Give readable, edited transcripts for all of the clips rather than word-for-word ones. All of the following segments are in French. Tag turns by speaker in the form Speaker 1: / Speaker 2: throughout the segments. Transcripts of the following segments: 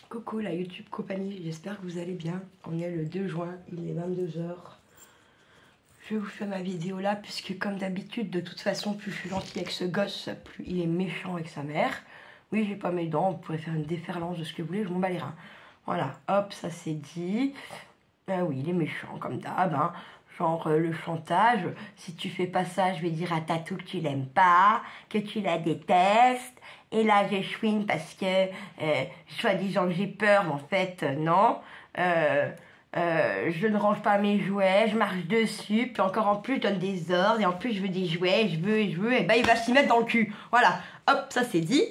Speaker 1: Coucou la YouTube compagnie, j'espère que vous allez bien. On est le 2 juin, il est 22 h. Je vais vous faire ma vidéo là, puisque comme d'habitude, de toute façon, plus je suis gentille avec ce gosse, plus il est méchant avec sa mère. Oui, j'ai pas mes dents, on pourrait faire une déferlance de ce que vous voulez, je m'en bats les reins. Voilà, hop, ça c'est dit. Ah oui, il est méchant comme d'hab, hein. Genre le chantage, si tu fais pas ça, je vais dire à Tatou que tu l'aimes pas, que tu la détestes. Et là, j'échouine parce que, soi-disant que j'ai peur, mais en fait, non. Je ne range pas mes jouets, je marche dessus, puis encore en plus, je donne des ordres, et en plus, je veux des jouets, je veux, et ben, il va s'y mettre dans le cul. Voilà, hop, ça c'est dit,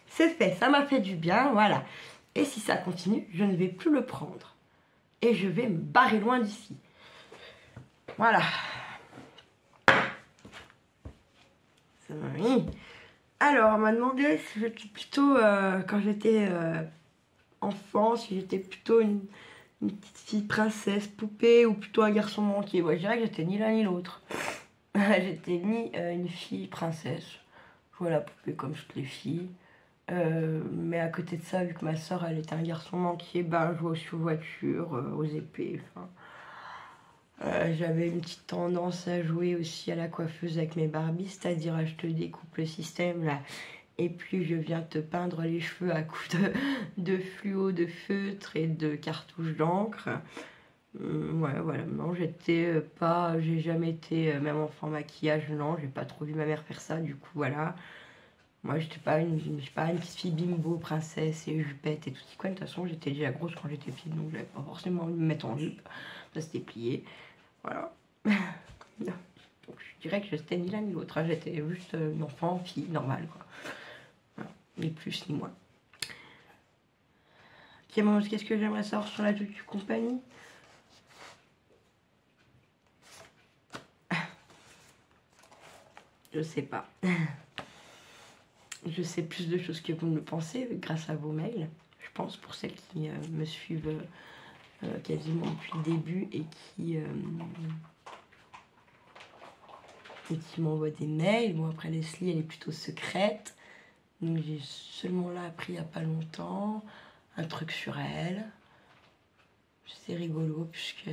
Speaker 1: c'est fait, ça m'a fait du bien, voilà. Et si ça continue, je ne vais plus le prendre. Et je vais me barrer loin d'ici. Voilà. Ça m'a mis. Alors, on m'a demandé si j'étais plutôt, quand j'étais enfant, si j'étais plutôt une petite fille princesse, poupée, ou plutôt un garçon manqué. Moi, je dirais que j'étais ni l'un ni l'autre. J'étais ni une fille princesse. Je jouais à la poupée comme toutes les filles. Mais à côté de ça, vu que ma soeur, elle était un garçon manqué, ben, je jouais aussi aux voitures, aux épées, enfin... j'avais une petite tendance à jouer aussi à la coiffeuse avec mes Barbies, c'est-à-dire je te découpe le système là, et puis je viens te peindre les cheveux à coups de fluo, de feutre et de cartouches d'encre. Ouais, voilà, non, j'étais pas, j'ai jamais été, même enfant maquillage, non, j'ai pas trop vu ma mère faire ça, du coup, voilà. Moi, j'étais pas une petite fille bimbo, princesse et jupette et tout ce quoi. De toute façon, j'étais déjà grosse quand j'étais petite, donc j'avais pas forcément envie de me mettre en jupe. Ça, c'était plié. Voilà. Donc, je dirais que j'étais ni l'un ni l'autre. Hein. J'étais juste une enfant, fille, normale, quoi. Voilà. Ni plus ni moins. Qu'est-ce que j'aimerais savoir sur la YouTube compagnie? Je sais pas. Je sais plus de choses que vous ne le pensez grâce à vos mails. Je pense pour celles qui me suivent quasiment depuis le début et qui m'envoient des mails. Bon, après Leslie, elle est plutôt secrète. Donc j'ai seulement là appris il n'y a pas longtemps un truc sur elle. C'est rigolo puisque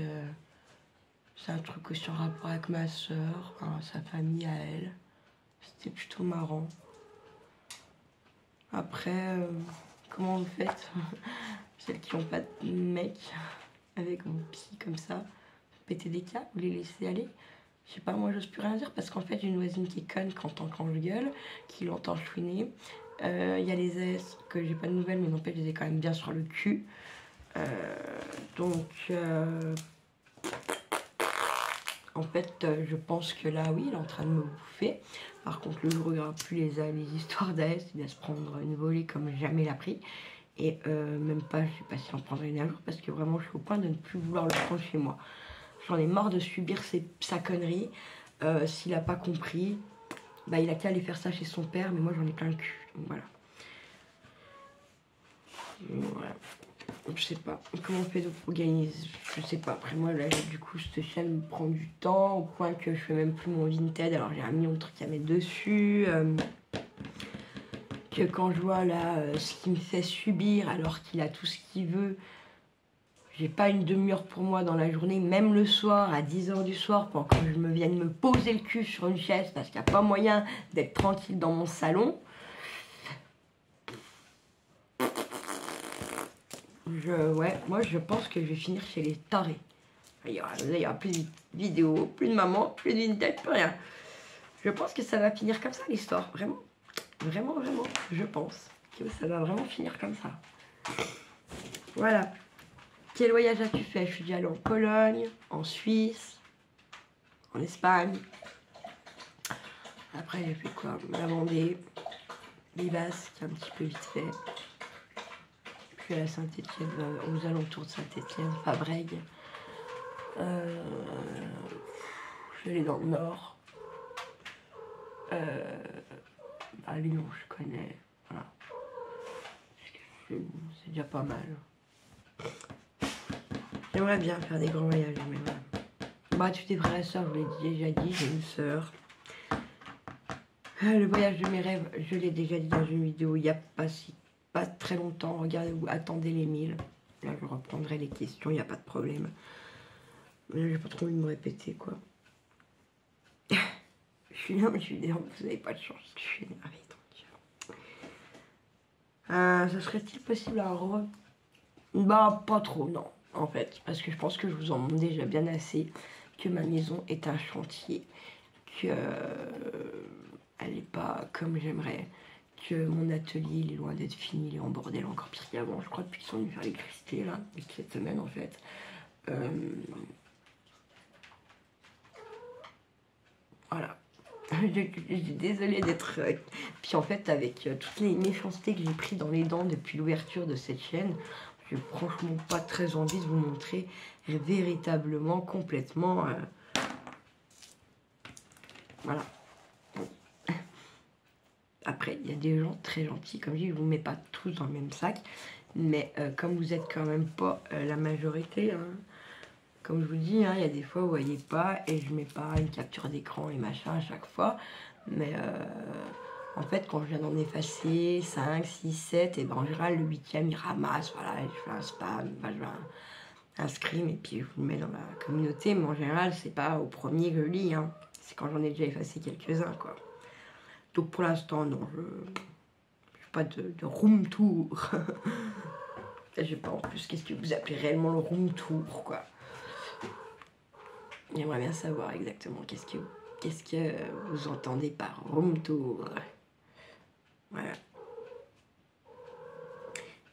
Speaker 1: c'est un truc aussi en rapport avec ma soeur, hein, sa famille à elle. C'était plutôt marrant. Après, comment vous faites? Celles qui n'ont pas de mec avec vos psy comme ça, vous pétez des câbles, vous les laissez aller? Je sais pas, moi j'ose plus rien dire parce qu'en fait j'ai une voisine qui est conne quand je gueule, qui l'entend chouiner. Il y a les S que j'ai pas de nouvelles, mais n'empêche je les ai quand même bien sur le cul. En fait, je pense que là, oui, il est en train de me bouffer. Par contre, le jour où il n'y aura plus les histoires d'AS, il va se prendre une volée comme jamais l'a pris. Et même pas, je sais pas si j'en prendrai une un jour, parce que vraiment, je suis au point de ne plus vouloir le prendre chez moi. J'en ai marre de subir sa connerie. S'il n'a pas compris, bah, il a qu'à aller faire ça chez son père, mais moi, j'en ai plein le cul. Donc voilà. Voilà. Je sais pas comment on fait pour gagner, je sais pas. Après moi là du coup cette chaîne me prend du temps au point que je fais même plus mon Vinted, alors j'ai un million de trucs à mettre dessus, que quand je vois là ce qu'il me fait subir alors qu'il a tout ce qu'il veut, j'ai pas une demi-heure pour moi dans la journée, même le soir à 10 h du soir pour que je me vienne me poser le cul sur une chaise parce qu'il n'y a pas moyen d'être tranquille dans mon salon. Ouais, moi je pense que je vais finir chez les tarés. Il y aura plus de vidéos, plus de maman, plus de Vinted, plus rien. Je pense que ça va finir comme ça l'histoire. Vraiment, vraiment, vraiment. Je pense que ça va vraiment finir comme ça. Voilà. Quel voyage as-tu fait? Je suis déjà allée en Pologne, en Suisse, en Espagne. Après j'ai fait quoi? La Vendée, les Basques, un petit peu vite fait. Puis à Saint-Étienne, aux alentours de Saint-Étienne, Fabrègue. Je suis allée dans le nord. À Lyon, je connais. Voilà. C'est déjà pas mal. J'aimerais bien faire des grands voyages, mais voilà. Bah, tu tes frères et sœurs, je l'ai déjà dit, j'ai une sœur. Le voyage de mes rêves, je l'ai déjà dit dans une vidéo il n'y a pas si pas très longtemps. Regardez, vous attendez les 1000. Là, je reprendrai les questions, il n'y a pas de problème. Mais là, j'ai pas trop envie de me répéter, quoi. Je suis énervée, vous n'avez pas de chance, je suis énervée. Ça serait-il possible à Bah, pas trop, non, en fait. Parce que je pense que je vous en montre déjà bien assez. Que ma maison est un chantier. Que elle n'est pas comme j'aimerais. Que mon atelier, il est loin d'être fini. Il est en bordel encore pire qu'avant. Je crois depuis qu'ils sont venus faire l'électricité, là. Depuis cette semaine, en fait. Voilà. Je suis désolée d'être... Puis en fait, avec toutes les méchancetés que j'ai pris dans les dents depuis l'ouverture de cette chaîne, j'ai franchement pas très envie de vous montrer véritablement, complètement... Voilà. Après, il y a des gens très gentils, comme je dis, je ne vous mets pas tous dans le même sac, mais comme vous êtes quand même pas la majorité, hein, comme je vous dis, hein, il y a des fois où vous voyez pas, et je mets pas une capture d'écran et machin à chaque fois, mais en fait, quand je viens d'en effacer 5, 6, 7, et ben en général, le 8e, il ramasse, voilà, je fais un spam, enfin, je fais un scream, et puis je vous le mets dans la communauté, mais en général, c'est pas au premier que je lis, hein, c'est quand j'en ai déjà effacé quelques-uns, quoi. Donc pour l'instant, non, je fais pas de room tour. Je sais pas en plus qu'est-ce que vous appelez réellement le room tour, quoi. J'aimerais bien savoir exactement qu'est-ce que vous entendez par room tour. Voilà.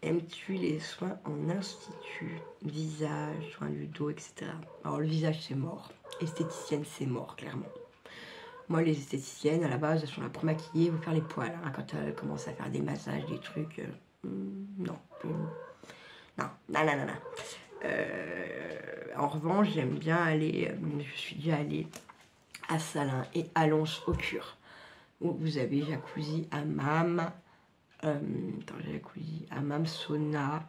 Speaker 1: Aimes-tu les soins en institut? Visage, soins du dos, etc. Alors le visage c'est mort. Esthéticienne c'est mort, clairement. Moi, les esthéticiennes, à la base, elles sont là pour maquiller, vous faire les poils. Hein, quand elles commencent à faire des massages, des trucs... non. Non. En revanche, j'aime bien aller... je suis déjà allée à Salins et à Lons-au-Cure. Où vous avez jacuzzi, hammam... jacuzzi, hammam, sauna...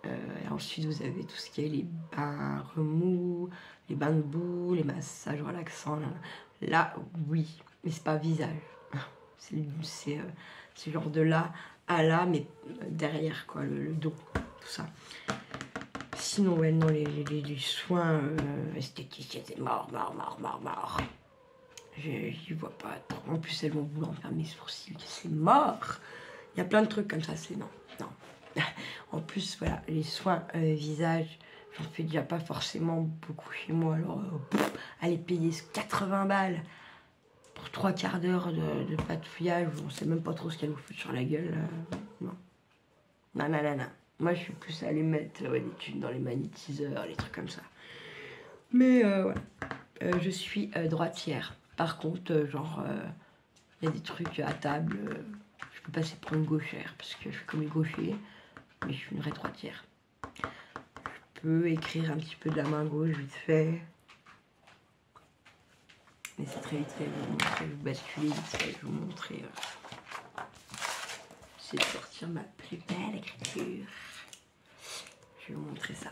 Speaker 1: et ensuite, vous avez tout ce qui est les bains remous, les bains de boue, les massages relaxants. Là, oui, mais c'est pas visage. C'est genre de là à là, mais derrière, quoi, le dos, tout ça. Sinon, ouais, non, les soins esthétiques, c'est mort. J'y vois pas trop. En plus, elles vont vouloir faire mes sourcils, c'est mort. Il y a plein de trucs comme ça, c'est non. En plus, voilà, les soins visage, j'en fais déjà pas forcément beaucoup chez moi. Alors, aller payer 80 balles pour 3 quarts d'heure de patouillage, on sait même pas trop ce qu'elle vous fout sur la gueule. Non. Moi, je suis plus à aller mettre des thunes dans les magnétiseurs, les trucs comme ça. Mais voilà. Je suis droitière. Par contre, genre, il y a des trucs à table. Je peux passer pour une gauchère parce que je suis comme les gauchers, mais je suis une vraie droitière. Je peux écrire un petit peu de la main gauche vite fait. Mais c'est très vite fait, je vais vous basculer vite fait, je vais vous montrer. J'essaie de sortir ma plus belle écriture. Je vais vous montrer ça.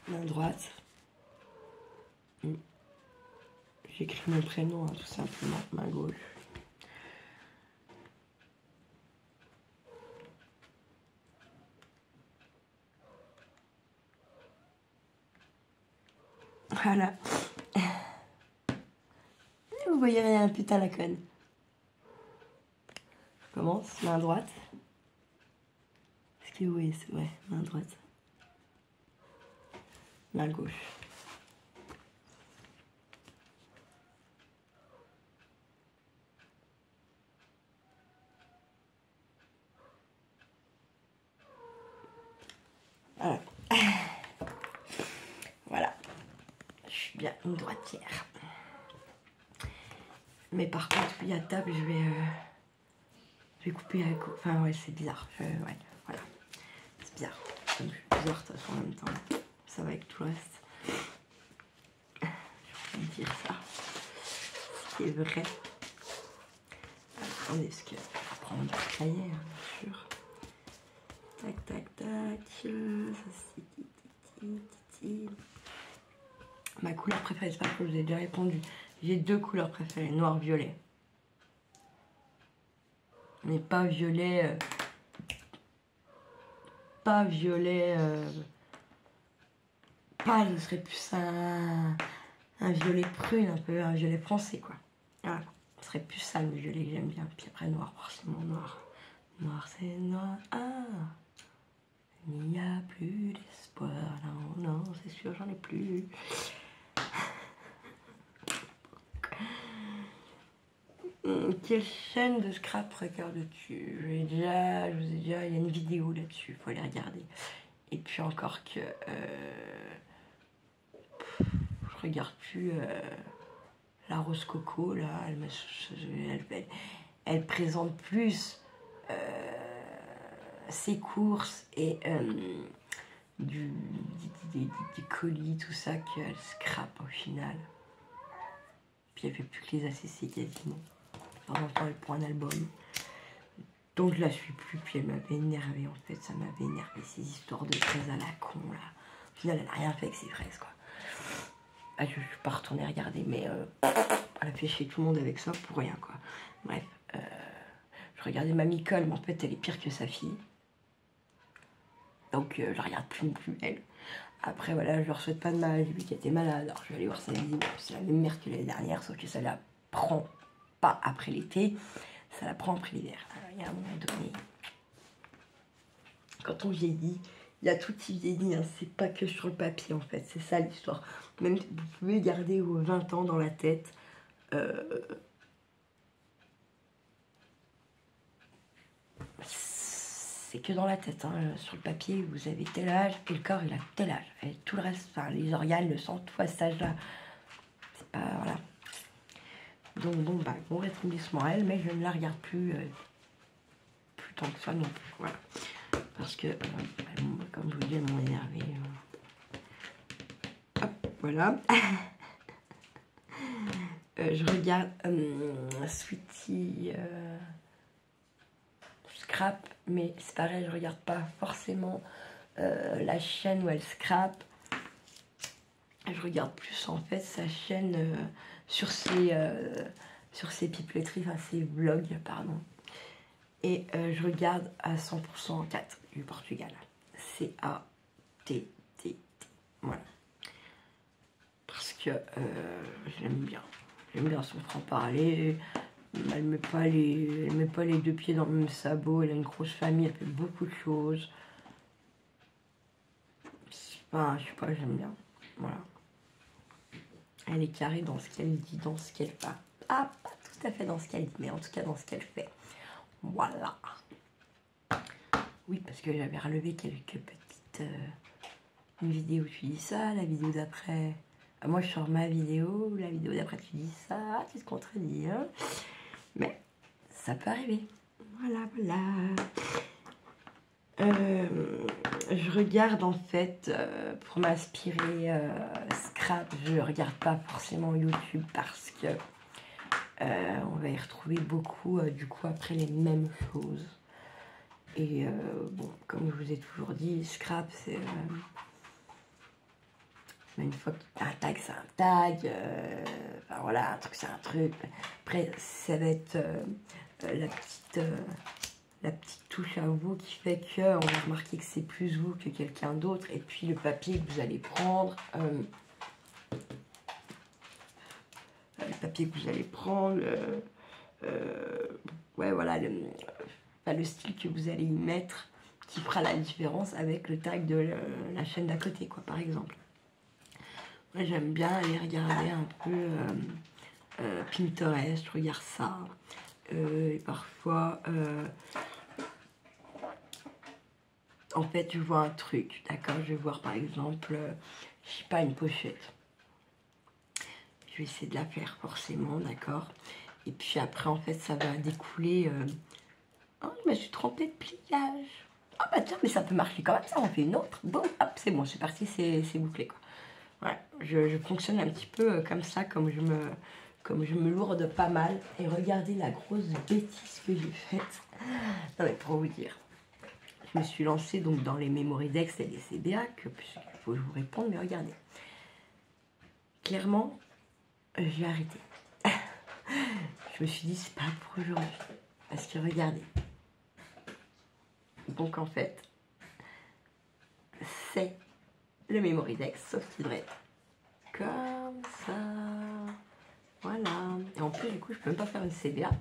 Speaker 1: Main droite. J'écris mon prénom, hein, tout simplement. Main gauche. Voilà. Vous voyez rien, putain la conne. Je commence, main droite. Est-ce que vous voyez, ouais, main droite. Main gauche. Voilà. Voilà. Je suis bien une droitière. Mais par contre, oui, à table, je vais couper avec... Enfin, ouais, c'est bizarre. Ouais, voilà. C'est bizarre. Comme je suis bizarre, de toute façon, en même temps. Ça va avec tout le reste. Je vais dire ça. Ce qui est vrai. Attendez, parce que je vais prendre du cahier, hein, bien sûr. Tac, tac, tac. Ça, c'est titi. Ma couleur préférée, c'est pas que je vous ai déjà répondu. J'ai 2 couleurs préférées, noir, violet. mais pas violet. Pas violet. Pas, ce serait plus un violet prune, un peu un violet français, quoi. Voilà. Ce serait plus ça le violet que j'aime bien. Puis après, noir, forcément noir. Noir, c'est noir. Ah! Il n'y a plus d'espoir. Non, non, c'est sûr, j'en ai plus. Quelle chaîne de scrap regardes-tu? Je vous ai déjà, il y a une vidéo là-dessus, il faut aller regarder. Et puis encore que je regarde plus la Rose Coco, là, elle présente plus ses courses et du colis, tout ça, qu'elle scrape au final. Puis elle fait plus que les ACC quasiment. De temps en temps, elle prend un album. Donc je la suis plus, puis elle m'avait énervé en fait, ça m'avait énervé ces histoires de fraises à la con là. Au final, elle n'a rien fait avec ses fraises quoi. Ah, je suis pas retournée regarder, mais elle a fait chez tout le monde avec ça pour rien quoi. Bref, je regardais Mamie Cole, mais en fait elle est pire que sa fille. Donc je la regarde plus non plus elle. Après voilà, je leur souhaite pas de mal, j'ai vu qu'elle était malade, alors je vais aller voir sa vidéo. C'est la même merde que l'année dernière, sauf que ça la prend pas après l'été, ça la prend après l'hiver. Alors il y a un moment donné, quand on vieillit, il y a tout qui vieillit, hein. C'est pas que sur le papier en fait, c'est ça l'histoire. Même si vous pouvez garder vos 20 ans dans la tête, c'est que dans la tête, hein. Sur le papier vous avez tel âge et le corps il a tel âge. Et tout le reste, enfin, les organes, le sang, tout à cet âge-là, c'est pas, voilà. Donc bon, bah, bon rétablissement à elle, mais je ne la regarde plus, plus tant que ça non plus, voilà. Parce que, comme je vous dis, elles m'ont énervé. Hop, voilà. Je regarde Sweetie Scrap, mais c'est pareil, je regarde pas forcément la chaîne où elle scrape. Je regarde plus en fait sa chaîne sur ses pipeletteries, enfin ses vlogs, pardon. Et je regarde à 100% 4 du Portugal. C-A-T-T-T. Voilà. Parce que j'aime bien. J'aime bien son franc-parler. Elle met pas les deux pieds dans le même sabot. Elle a une grosse famille, elle fait beaucoup de choses. Enfin, je sais pas, j'aime bien. Voilà. Elle est carrée dans ce qu'elle dit, dans ce qu'elle fait. Ah, pas tout à fait dans ce qu'elle dit, mais en tout cas dans ce qu'elle fait. Voilà. Oui, parce que j'avais relevé quelques petites... une vidéo où tu dis ça, la vidéo d'après... Ah, moi, je sors ma vidéo, la vidéo d'après, tu dis ça, tu te contredis, hein. Mais ça peut arriver. Voilà, voilà. Je regarde en fait, pour m'inspirer scrap, je regarde pas forcément YouTube parce que on va y retrouver beaucoup du coup après les mêmes choses. Et bon, comme je vous ai toujours dit, scrap c'est une fois que un tag c'est un tag, enfin voilà, un truc c'est un truc. Après ça va être la petite touche à vous qui fait que on va remarquer que c'est plus vous que quelqu'un d'autre. Et puis le papier que vous allez prendre, ouais voilà, le style que vous allez y mettre qui fera la différence avec le tag de la chaîne d'à côté, quoi, par exemple. Moi j'aime bien aller regarder un peu Pinterest, je regarde ça. Et parfois en fait je vois un truc, d'accord, je vais voir par exemple je sais pas, une pochette, je vais essayer de la faire forcément, d'accord, et puis après en fait ça va découler oh, je me suis trompée de pliage, ah bah tiens, mais ça peut marcher quand même, ça on fait une autre, boum, hop, c'est bon, c'est parti, c'est bouclé quoi. Ouais, je fonctionne un petit peu comme ça, comme je me lourde pas mal. Et regardez la grosse bêtise que j'ai faite. Non mais pour vous dire, je me suis lancée donc dans les Mémoridex et les CBA, puisqu'il faut que je vous réponde, mais regardez. Clairement, j'ai arrêté. Je me suis dit, c'est pas pour aujourd'hui. Parce que regardez. Donc en fait, c'est le Memory-Dex, sauf qu'il devrait être comme ça. Voilà. Et en plus, du coup, je peux même pas faire une CBA.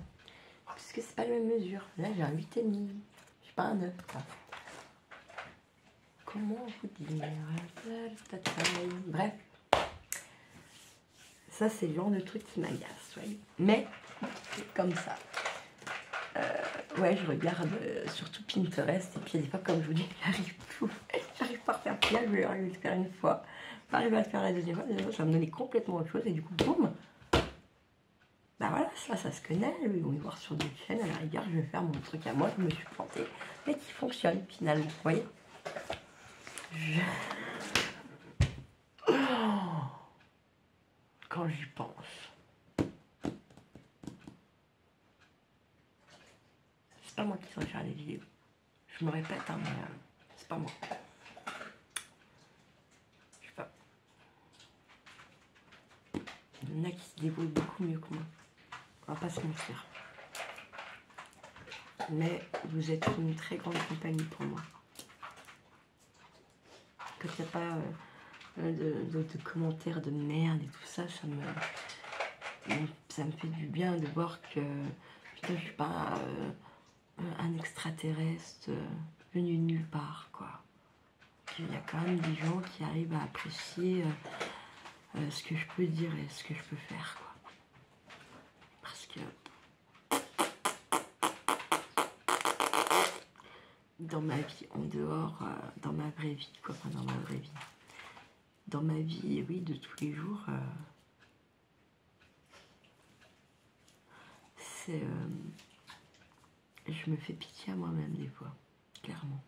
Speaker 1: Puisque c'est pas la même mesure. Là, j'ai un 8,5. J'ai pas un 9. Comment vous dire? Bref. Ça, c'est le genre de truc qui m'agace, voyez. Mais, comme ça. Ouais, je regarde surtout Pinterest. Et puis, des fois, comme je vous dis, j'arrive pas à refaire pire. Je vais arriver à le faire une fois. J'arrive à le faire la deuxième fois. Ça va me donner complètement autre chose. Et du coup, boum. Bah voilà, ça se connaît. Ils vont y voir sur d'autres chaînes. À la rigueur, je vais faire mon truc à moi. Je me suis plantée. Mais qui fonctionne, finalement. Vous voyez? Quand j'y pense. C'est pas moi qui saurais faire les vidéos. Je me répète, hein, mais c'est pas moi. Je sais pas. Il y en a qui se débrouillent beaucoup mieux que moi. On va pas se mentir. Mais vous êtes une très grande compagnie pour moi. Quand il n'y a pas de commentaires de merde et tout ça, ça me fait du bien de voir que putain, je suis pas un extraterrestre venu de nulle part, quoi. Il y a quand même des gens qui arrivent à apprécier ce que je peux dire et ce que je peux faire, quoi. Parce que dans ma vie, en dehors, dans ma vraie vie, quoi, enfin dans ma vraie vie. Dans ma vie, oui, de tous les jours, c'est... je me fais pitié à moi-même des fois, clairement.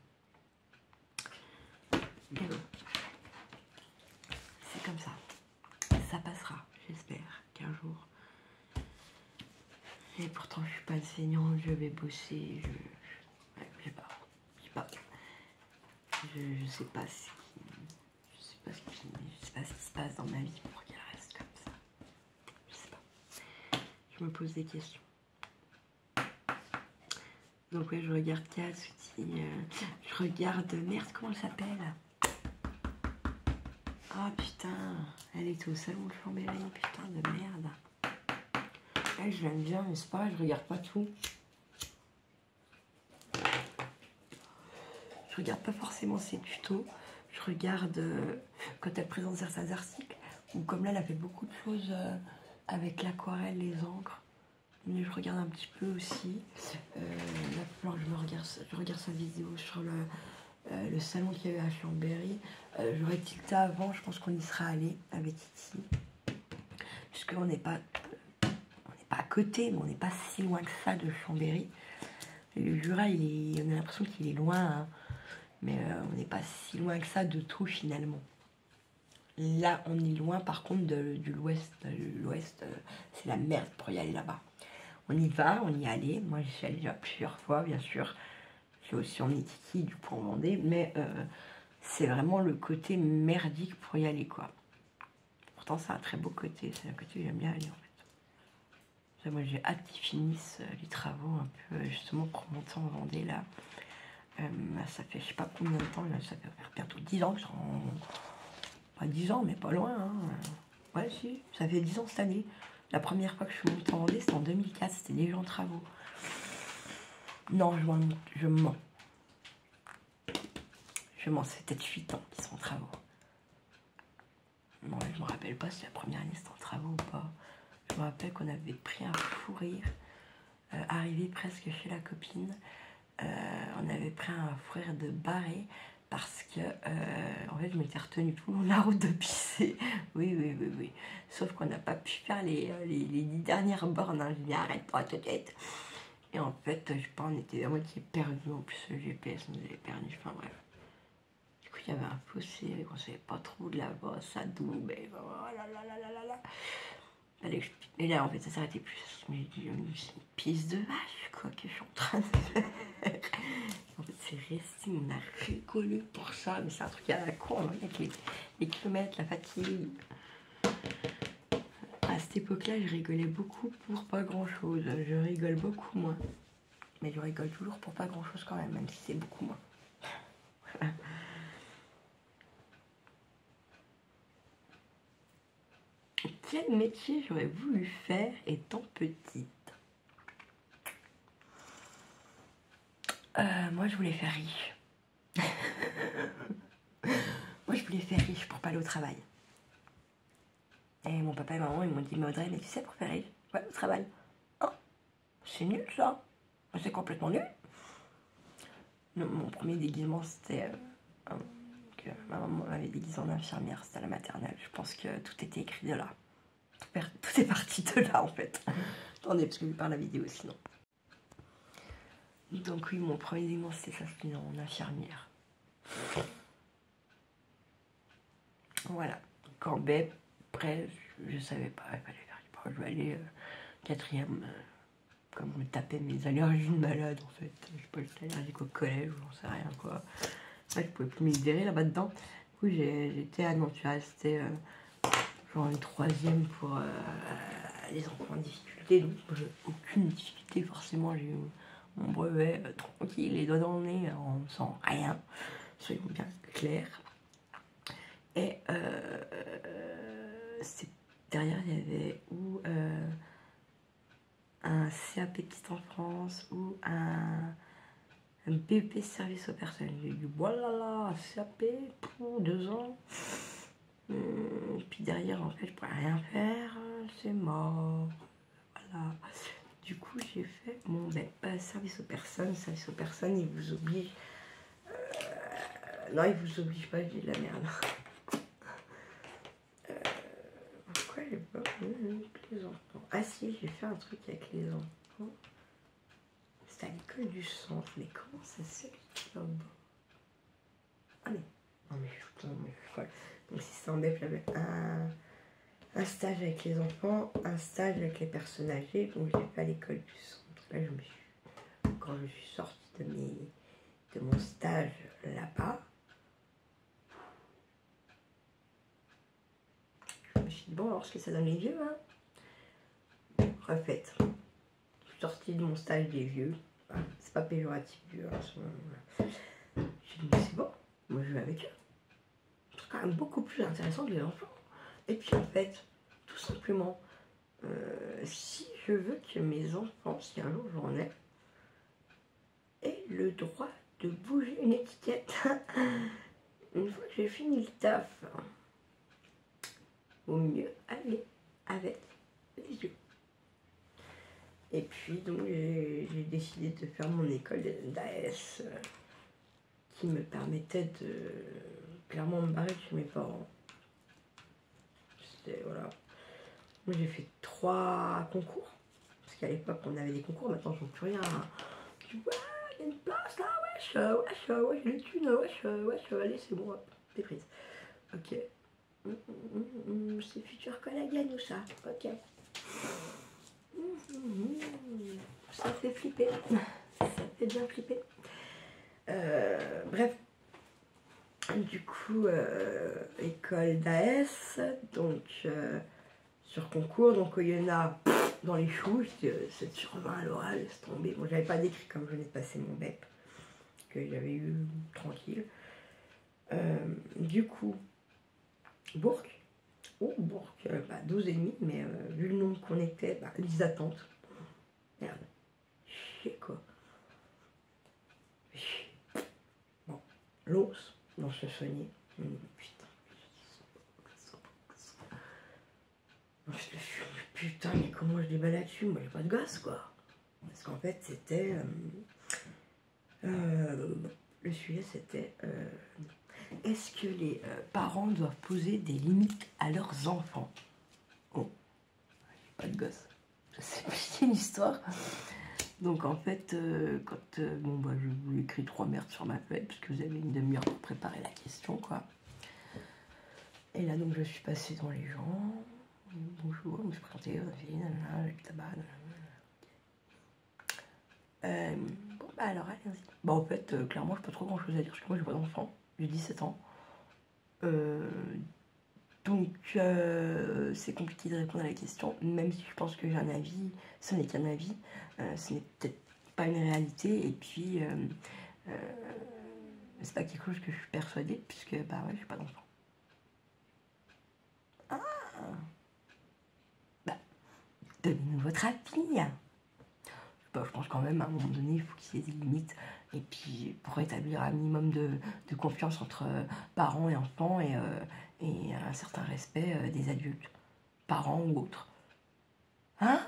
Speaker 1: Mais bon, c'est comme ça. Ça passera, j'espère, qu'un jour. Et pourtant, je suis pas enseignante, je vais bosser, ouais, je sais pas. Je sais pas ce qui se passe dans ma vie pour qu'elle reste comme ça. Je sais pas. Je me pose des questions. Donc ouais, je regarde Katsuti, je regarde... Merde, comment elle s'appelle? Ah putain, elle est au salon de Chambéry, putain de merde. Ouais, je l'aime bien, mais c'est pas vrai, je regarde pas tout. Je regarde pas forcément ses tutos. Je regarde quand elle présente certains articles. Ou comme là, elle a fait beaucoup de choses avec l'aquarelle, les encres. Mais je regarde un petit peu aussi. Là, je regarde sa vidéo sur le salon qu'il y a eu à Chambéry. J'aurais tilté avant, je pense qu'on y sera allé avec Titi. Puisqu'on n'est pas à côté, mais on n'est pas si loin que ça de Chambéry. Et le Jura, on a l'impression qu'il est loin, hein. Mais on n'est pas si loin que ça de tout finalement. Là, on est loin par contre de l'ouest. L'ouest, c'est la merde pour y aller là-bas. On y va, on y est allé. Moi, j'y suis allée déjà plusieurs fois, bien sûr. J'ai aussi emmené Titi, du coup, en Vendée. Mais c'est vraiment le côté merdique pour y aller, quoi. Pourtant, c'est un très beau côté. C'est un côté où j'aime bien aller, en fait. Ça, moi, j'ai hâte qu'ils finissent les travaux un peu, justement, pour monter en Vendée, là. Ça fait je sais pas combien de temps, là, ça fait bientôt 10 ans que je rends... Pas 10 ans, mais pas loin, hein. Ouais, si, ça fait 10 ans cette année. La première fois que je suis montée en Vendée, c'était en 2004, c'était déjà en travaux. Non, je mens. Je mens, c'est peut-être 8 ans qu'ils sont en travaux. Non, je me rappelle pas si la première année c'était en travaux ou pas. Je me rappelle qu'on avait pris un fou rire, arrivé presque chez la copine. On avait pris un fou rire de barré parce que en fait je m'étais retenue tout le long de la route de pisser. Oui. Sauf qu'on n'a pas pu faire les 10 dernières bornes, hein. Je dis arrête-toi tout de suite. Et en fait, je sais pas, on était à moitié perdus. En plus le GPS nous avait perdu, enfin bref. Du coup il y avait un fossé, on savait pas trop de là-bas, ça doublait, oh là là là là là là. Et là, en fait, ça s'arrêtait plus. Mais c'est une pisse de vache, quoi, que je suis en train de faire. En fait, c'est resté, on a rigolé pour ça. Mais c'est un truc à la con, hein, avec les kilomètres, la fatigue. À cette époque-là, je rigolais beaucoup pour pas grand-chose. Je rigole beaucoup moins. Mais je rigole toujours pour pas grand chose quand même, même si c'est beaucoup moins. Voilà. Quel métier j'aurais voulu faire étant petite? Moi, je voulais faire riche. Moi, je voulais faire riche pour pas aller au travail. Et mon papa et maman, ils m'ont dit, mais Audrey, mais tu sais pour faire riche? Ouais, au travail. Oh, c'est nul ça. C'est complètement nul. Non, mon premier déguisement, c'était que ma maman m'avait déguisé en infirmière. C'était à la maternelle. Je pense que tout était écrit de là. Tout est parti de là, en fait. Attendez, parce que je parle la vidéo sinon. Donc oui, mon premier déguisement, c'était ça, c'était en infirmière. Voilà. Quand BEP, après, je savais pas, il fallait faire. Bon, je vais aller quatrième, comme je me tapais mes allergies de malade, en fait. Je sais pas, j'étais allergique au collège, j'en sais rien, quoi. Ouais, je pouvais plus me libérer là-bas dedans. Du coup, j'étais à Nantes, je suis restée genre une troisième pour les enfants en difficulté. Donc, j'ai aucune difficulté, forcément. J'ai eu mon brevet tranquille, les doigts dans le nez, en faisant rien. Soyons bien clairs. Et derrière, il y avait ou un CAP petite enfance ou un BP service aux personnes. J'ai dit voilà, CAP pour 2 ans. Puis derrière, en fait, je pourrais rien faire, c'est mort. Voilà. Du coup, j'ai fait mon service aux personnes. Service aux personnes, ils vous obligent. Non, ils vous obligent pas, je dis de la merde. Pourquoi j'ai pas avec les enfants? Ah si, j'ai fait un truc avec les enfants. C'était à l'école du centre, mais comment ça s'appelle? Ah mais, non mais putain, mais je suis folle. Donc si c'est en BEP, j'avais un stage avec les enfants, un stage avec les personnes âgées, donc j'ai fait à l'école du centre. Là, quand je suis sortie de mon stage là-bas, je me suis dit, bon, alors ce que ça donne les vieux, hein. Refaite. Je suis sortie de mon stage des vieux. Voilà. C'est pas péjoratif vieux, hein, voilà. J'ai dit, mais c'est bon, moi je vais avec eux. C'est quand même beaucoup plus intéressant que les enfants. Et puis en fait, tout simplement, si je veux que mes enfants, si un jour j'en ai, aient le droit de bouger une étiquette, une fois que j'ai fini le taf, vaut mieux aller avec les yeux. Et puis donc j'ai décidé de faire mon école d'AS qui me permettait de clairement me barrer de chez mes parents. C'était voilà. Moi j'ai fait 3 concours. Parce qu'à l'époque on avait des concours, maintenant je ne plus rien. Tu vois, il y a une place là, wesh, j'ai les thunes, wesh, allez c'est bon, hop, t'es prise. Ok. C'est futur collègue à nous ça, ok. Ça fait flipper. Ça fait bien flipper. Bref. Du coup, école d'AS, donc sur concours, donc il y en a dans les choux, 7 sur 20 à l'oral, laisse tomber. Bon, j'avais pas d'écrit comme je venais de passer mon BEP, que j'avais eu tranquille. Du coup, Bourg, 12,5, mais vu le nombre qu'on était, liste d'attente. Merde, chier quoi. Bon, l'os, dans se soigner. Putain. Putain, mais comment je déballe là-dessus? Moi, j'ai pas de gosse, quoi. Parce qu'en fait, c'était... le sujet, c'était... est-ce que les parents doivent poser des limites à leurs enfants? Oh, j'ai pas de gosse. Je sais pas, c'est une histoire. Donc, en fait, quand... je vous écris 3 merdes sur ma feuille, parce que vous avez une demi-heure pour préparer la question, quoi. Et là, donc, je suis passée dans les gens... Bonjour, je me suis présentée, j'habite là-bas. Bon, alors, allez-y. En fait, clairement, je n'ai pas trop grand-chose à dire, parce que moi, j'ai pas d'enfant. J'ai 17 ans. Donc, c'est compliqué de répondre à la question, même si je pense que j'ai un avis. Ce n'est qu'un avis. Ce n'est peut-être pas une réalité, et puis c'est pas quelque chose que je suis persuadée, puisque bah ouais, j'ai pas d'enfant. Ah, bah, donnez-nous votre avis. Bah, je pense quand même, à un moment donné, il faut qu'il y ait des limites, et puis pour établir un minimum de confiance entre parents et enfants, et un certain respect des adultes, parents ou autres. Ah,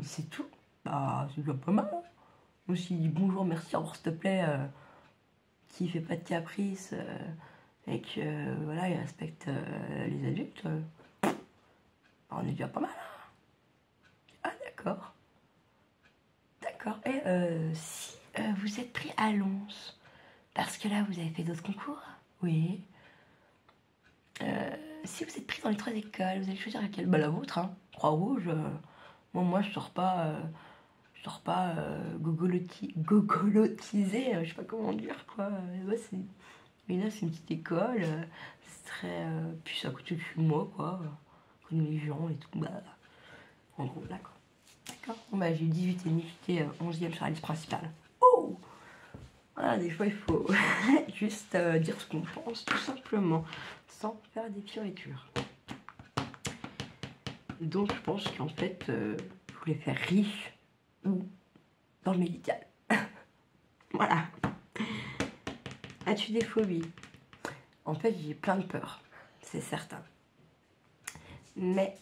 Speaker 1: c'est tout. Bah, c'est déjà pas mal. Moi, je dis bonjour, merci, au revoir, s'il te plaît, qui fait pas de caprice, et que, voilà, il respecte les adultes. On est déjà pas mal. Ah, d'accord. D'accord. Et si vous êtes pris à Lons, parce que là, vous avez fait d'autres concours? Oui. Si vous êtes pris dans les 3 écoles, vous allez choisir laquelle? Bah, la vôtre, hein. Croix-Rouge. Moi, je sors pas... gogolotisé, je sais pas comment dire, quoi. Ouais, mais là, c'est une petite école, c'est très... puis c'est à côté de chez moi, quoi. Je connais les gens et tout, bah... En gros, là, quoi. D'accord. Bon, bah, j'ai eu 18 et demi, j'étais 11e sur la liste principale. Oh! Voilà, des fois, il faut juste dire ce qu'on pense, tout simplement, sans faire des fioritures. Donc, je pense qu'en fait, je voulais faire riche ou dans le médical. Voilà. As-tu des phobies? En fait, j'ai plein de peurs, c'est certain. Mais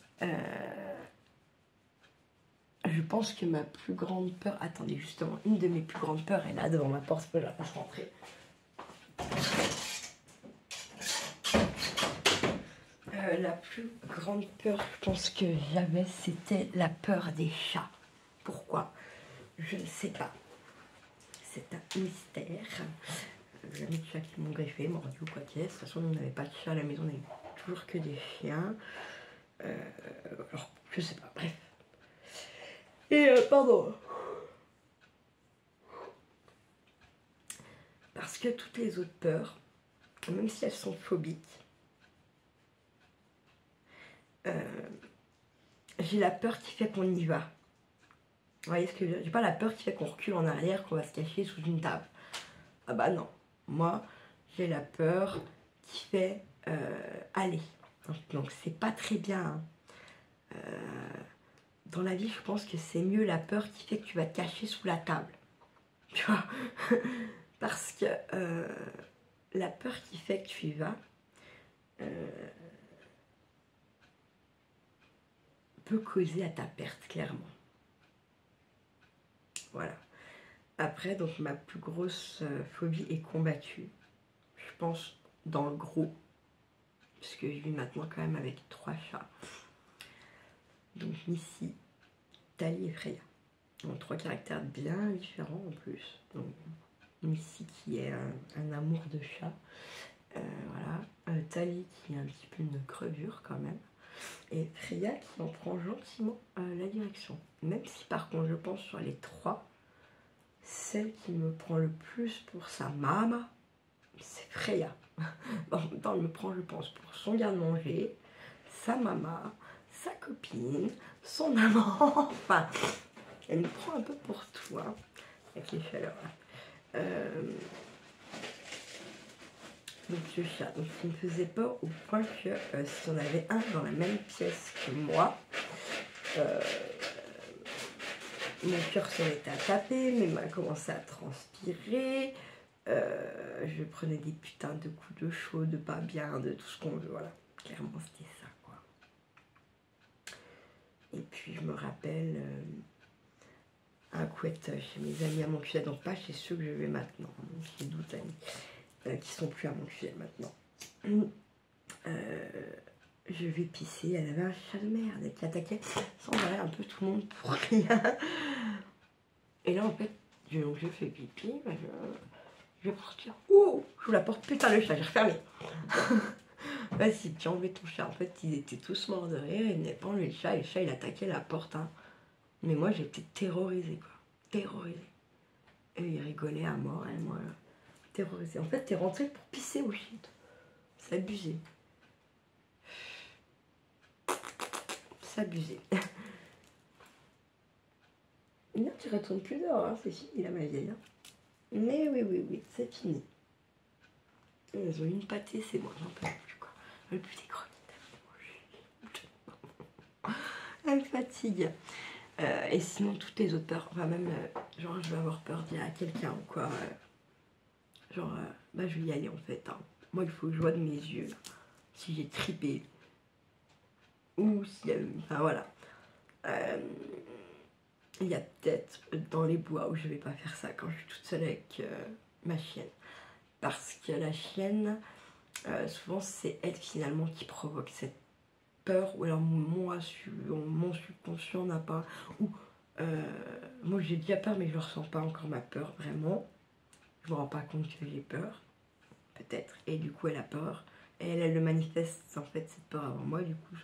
Speaker 1: je pense que ma plus grande peur... Attendez, justement, une de mes plus grandes peurs est là, devant ma porte, je peux la faire rentrer. La plus grande peur, je pense que j'avais, c'était la peur des chats. Pourquoi? Je ne sais pas. C'est un mystère. Jamais de chats qui m'ont greffé, mordu ou quoi qu'est-ce. De toute façon, on n'avait pas de chat à la maison, on n'avait toujours que des chiens. Alors, je sais pas, bref. Et pardon. Parce que toutes les autres peurs, même si elles sont phobiques, j'ai la peur qui fait qu'on y va. Vous voyez ce que je veux dire? J'ai pas la peur qui fait qu'on recule en arrière, qu'on va se cacher sous une table. Ah bah non. Moi, j'ai la peur qui fait aller. Donc c'est pas très bien. Hein. Dans la vie, je pense que c'est mieux la peur qui fait que tu vas te cacher sous la table. Tu vois? Parce que la peur qui fait que tu y vas peut causer à ta perte, clairement. Voilà. Après, donc ma plus grosse phobie est combattue. Je pense dans le gros. Puisque je vis maintenant quand même avec 3 chats. Donc Missy, Tali et Freya. Donc 3 caractères bien différents en plus. Donc Missy qui est un amour de chat. Voilà. Tali qui est un petit peu une crevure quand même. Et Freya qui en prend gentiment la direction. Même si par contre je pense sur les 3, celle qui me prend le plus pour sa maman, c'est Freya. En même temps, elle me prend, je pense, pour son garde-manger, sa maman, sa copine, son amant. Enfin, elle me prend un peu pour tout, hein, avec les chaleurs. Donc le chat, donc il me faisait peur au point que si on avait un dans la même pièce que moi, mon cœur se mettait à taper, mes mains commençaient à transpirer, je prenais des putains de coups de chaud, de pas bien, de tout ce qu'on veut, voilà. Clairement, c'était ça, quoi. Et puis, je me rappelle un couette chez mes amis à Montculet, donc pas chez ceux que je vais maintenant, chez d'autres amis, qui sont plus à Montculet maintenant. Je vais pisser, elle avait un chat de merde qui attaquait sans arrêt un peu tout le monde pour rien. Et là, en fait, je fais pipi, je vais partir. Oh, j'ouvre la porte, putain, le chat, j'ai refermé. Vas-y, tu as enlevé ton chat. En fait, ils étaient tous morts de rire, ils n'avaient pas enlevé le chat, et le chat, il attaquait la porte. Hein. Mais moi, j'étais terrorisée, quoi. Terrorisée. Et ils rigolaient à mort, et moi, terrorisée. En fait, t'es rentrée pour pisser au shit. C'est abusé. C'est abusé. Non, tu retournes plus dehors, hein, c'est fini là, ma vieille. Hein. Mais oui, c'est fini. Ils ont une pâtée, c'est bon, j'en peux plus quoi. Je veux plus des croquettes. Elle me fatigue. Et sinon, toutes les autres peurs, enfin même, genre je vais avoir peur de dire à quelqu'un ou quoi. Genre, bah je vais y aller en fait. Hein. Moi, il faut que je vois de mes yeux si j'ai tripé. Ou si, enfin voilà. Il y a peut-être dans les bois où je vais pas faire ça quand je suis toute seule avec ma chienne. Parce que la chienne, souvent c'est elle finalement qui provoque cette peur. Ou alors moi, mon subconscient n'a pas... Ou moi j'ai déjà peur mais je ne ressens pas encore ma peur vraiment. Je me rends pas compte que j'ai peur. Peut-être. Et du coup elle a peur. Et elle le manifeste en fait cette peur avant moi. Du coup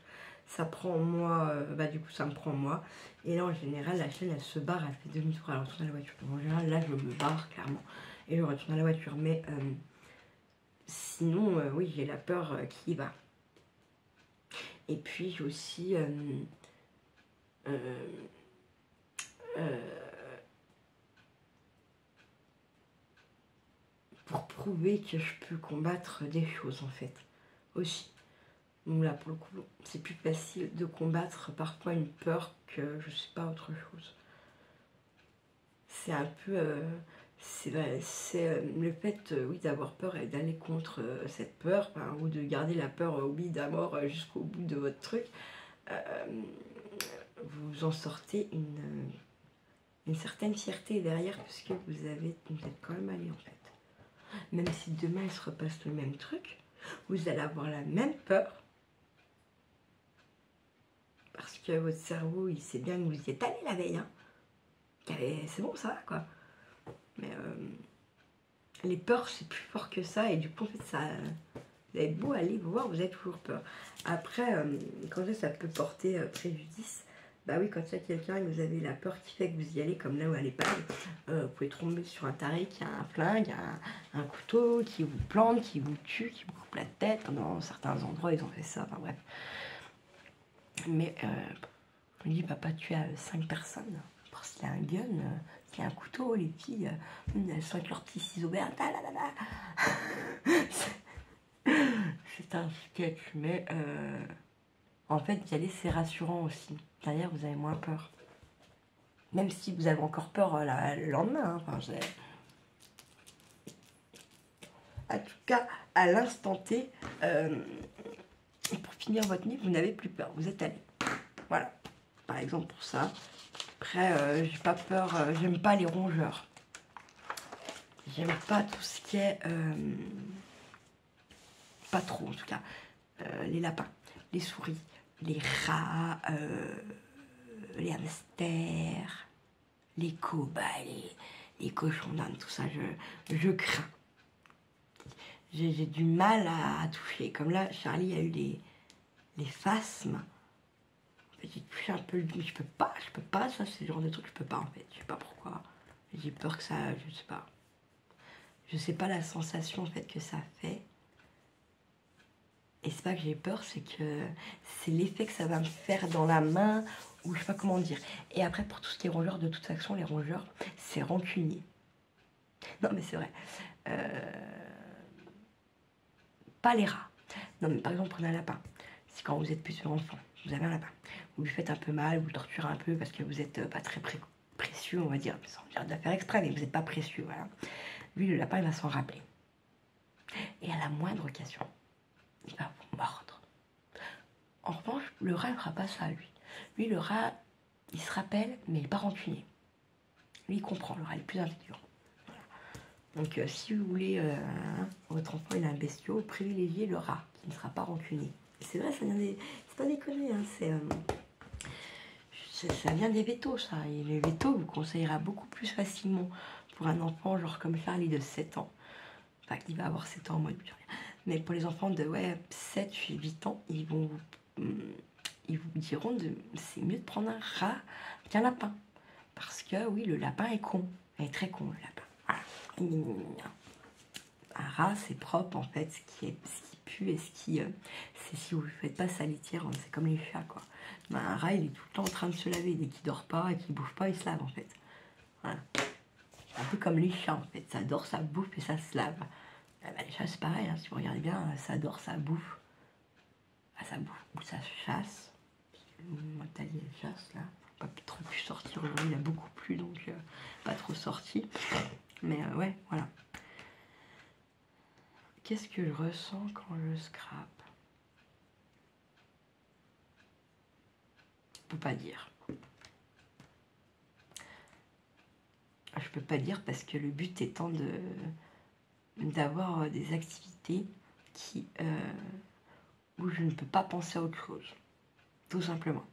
Speaker 1: ça prend en moi, bah du coup ça me prend en moi. Et là en général la chienne elle se barre, elle fait demi-tour, elle retourne à la voiture. Donc, en général là je me barre clairement et je retourne à la voiture. Mais sinon oui j'ai la peur qui y va. Et puis j'ai aussi pour prouver que je peux combattre des choses en fait aussi. Donc là pour le coup c'est plus facile de combattre parfois une peur que je sais pas autre chose. C'est un peu c'est le fait oui d'avoir peur et d'aller contre cette peur, enfin, ou de garder la peur au bide à mort jusqu'au bout de votre truc. Vous en sortez une certaine fierté derrière puisque vous êtes quand même allé en fait. Même si demain il se repasse le même truc, vous allez avoir la même peur parce que votre cerveau il sait bien que vous y êtes allé la veille. Hein. C'est bon ça quoi. Mais les peurs c'est plus fort que ça et du coup en fait ça... Vous avez beau aller vous voir, vous avez toujours peur. Après, quand ça peut porter préjudice, bah oui, quand il y a quelqu'un et que vous avez la peur qui fait que vous y allez comme là ou à l'EHPAD, vous pouvez tomber sur un taré qui a un flingue, un couteau, qui vous plante, qui vous tue, qui vous coupe la tête. Dans certains endroits, ils ont fait ça, enfin bref. Mais je me dis, il va pas tuer 5 personnes parce qu'il a un gun, qu'il a un couteau, les filles, elles sont avec leurs petits ciseaux verts. C'est un sketch, mais en fait, y aller, c'est rassurant aussi. Derrière, vous avez moins peur. Même si vous avez encore peur le lendemain. Hein. Enfin, en tout cas, à l'instant T, pour finir votre nuit, vous n'avez plus peur. Vous êtes allé. Voilà. Par exemple, pour ça. Après, j'ai pas peur. J'aime pas les rongeurs. J'aime pas tout ce qui est... pas trop, en tout cas. Les lapins, les souris, les rats, les hamsters, les cobayes, les cochons d'Inde, tout ça, je crains. J'ai du mal à toucher. Comme là, Charlie a eu les phasmes. En fait, j'ai touché un peu le... Je peux pas, ça c'est le genre de truc, je peux pas en fait. Je sais pas pourquoi. J'ai peur que ça, je sais pas. Je sais pas la sensation en fait que ça fait. Et c'est pas que j'ai peur, c'est que c'est l'effet que ça va me faire dans la main, ou je sais pas comment dire. Et après, pour tout ce qui est rongeurs, de toute façon, les rongeurs, c'est rancunier. Non, mais c'est vrai. Pas les rats. Non, mais par exemple, prenez un lapin. C'est quand vous êtes plusieurs enfants, vous avez un lapin. Vous lui faites un peu mal, vous le torturez un peu parce que vous n'êtes pas très précieux, on va dire. Sans dire de faire exprès, mais vous n'êtes pas précieux, voilà. Lui, le lapin, il va s'en rappeler. Et à la moindre occasion, il va vous mordre. En revanche, le rat ne fera pas ça, lui. Lui, le rat, il se rappelle, mais il n'est pas rancunier. Lui, il comprend, le rat, il est plus intelligent. Voilà. Donc, si vous voulez, votre enfant, il a un bestiau, privilégiez le rat, qui ne sera pas rancunier. C'est vrai, ça vient des... C'est pas des conneries, hein, ça vient des vétos, ça. Et les vétos vous conseillera beaucoup plus facilement pour un enfant, genre comme Charlie, de 7 ans. Enfin, qui va avoir 7 ans, moi, mais pour les enfants de 7, 8 ans, ils vous diront c'est mieux de prendre un rat qu'un lapin. Parce que oui, le lapin est con. Il est très con, le lapin. Voilà. Un rat, c'est propre en fait, ce qui pue et c'est si vous ne faites pas sa litière, c'est comme les chats quoi. Ben, un rat, il est tout le temps en train de se laver, dès qu'il dort pas et qu'il bouffe pas, il se lave en fait. Voilà. Un peu comme les chats en fait, ça dort, ça bouffe et ça se lave. Ben, les chats c'est pareil, hein, si vous regardez bien, ça dort, ça bouffe. Ah, ça bouffe ou ça chasse. Moi, t'as dit chasse là. Pas trop pu sortir aujourd'hui, il a beaucoup plu donc pas trop sorti. Mais ouais, voilà. Qu'est-ce que je ressens quand je scrape? Je peux pas dire. Je peux pas dire parce que le but étant d'avoir des activités où je ne peux pas penser à autre chose. Tout simplement.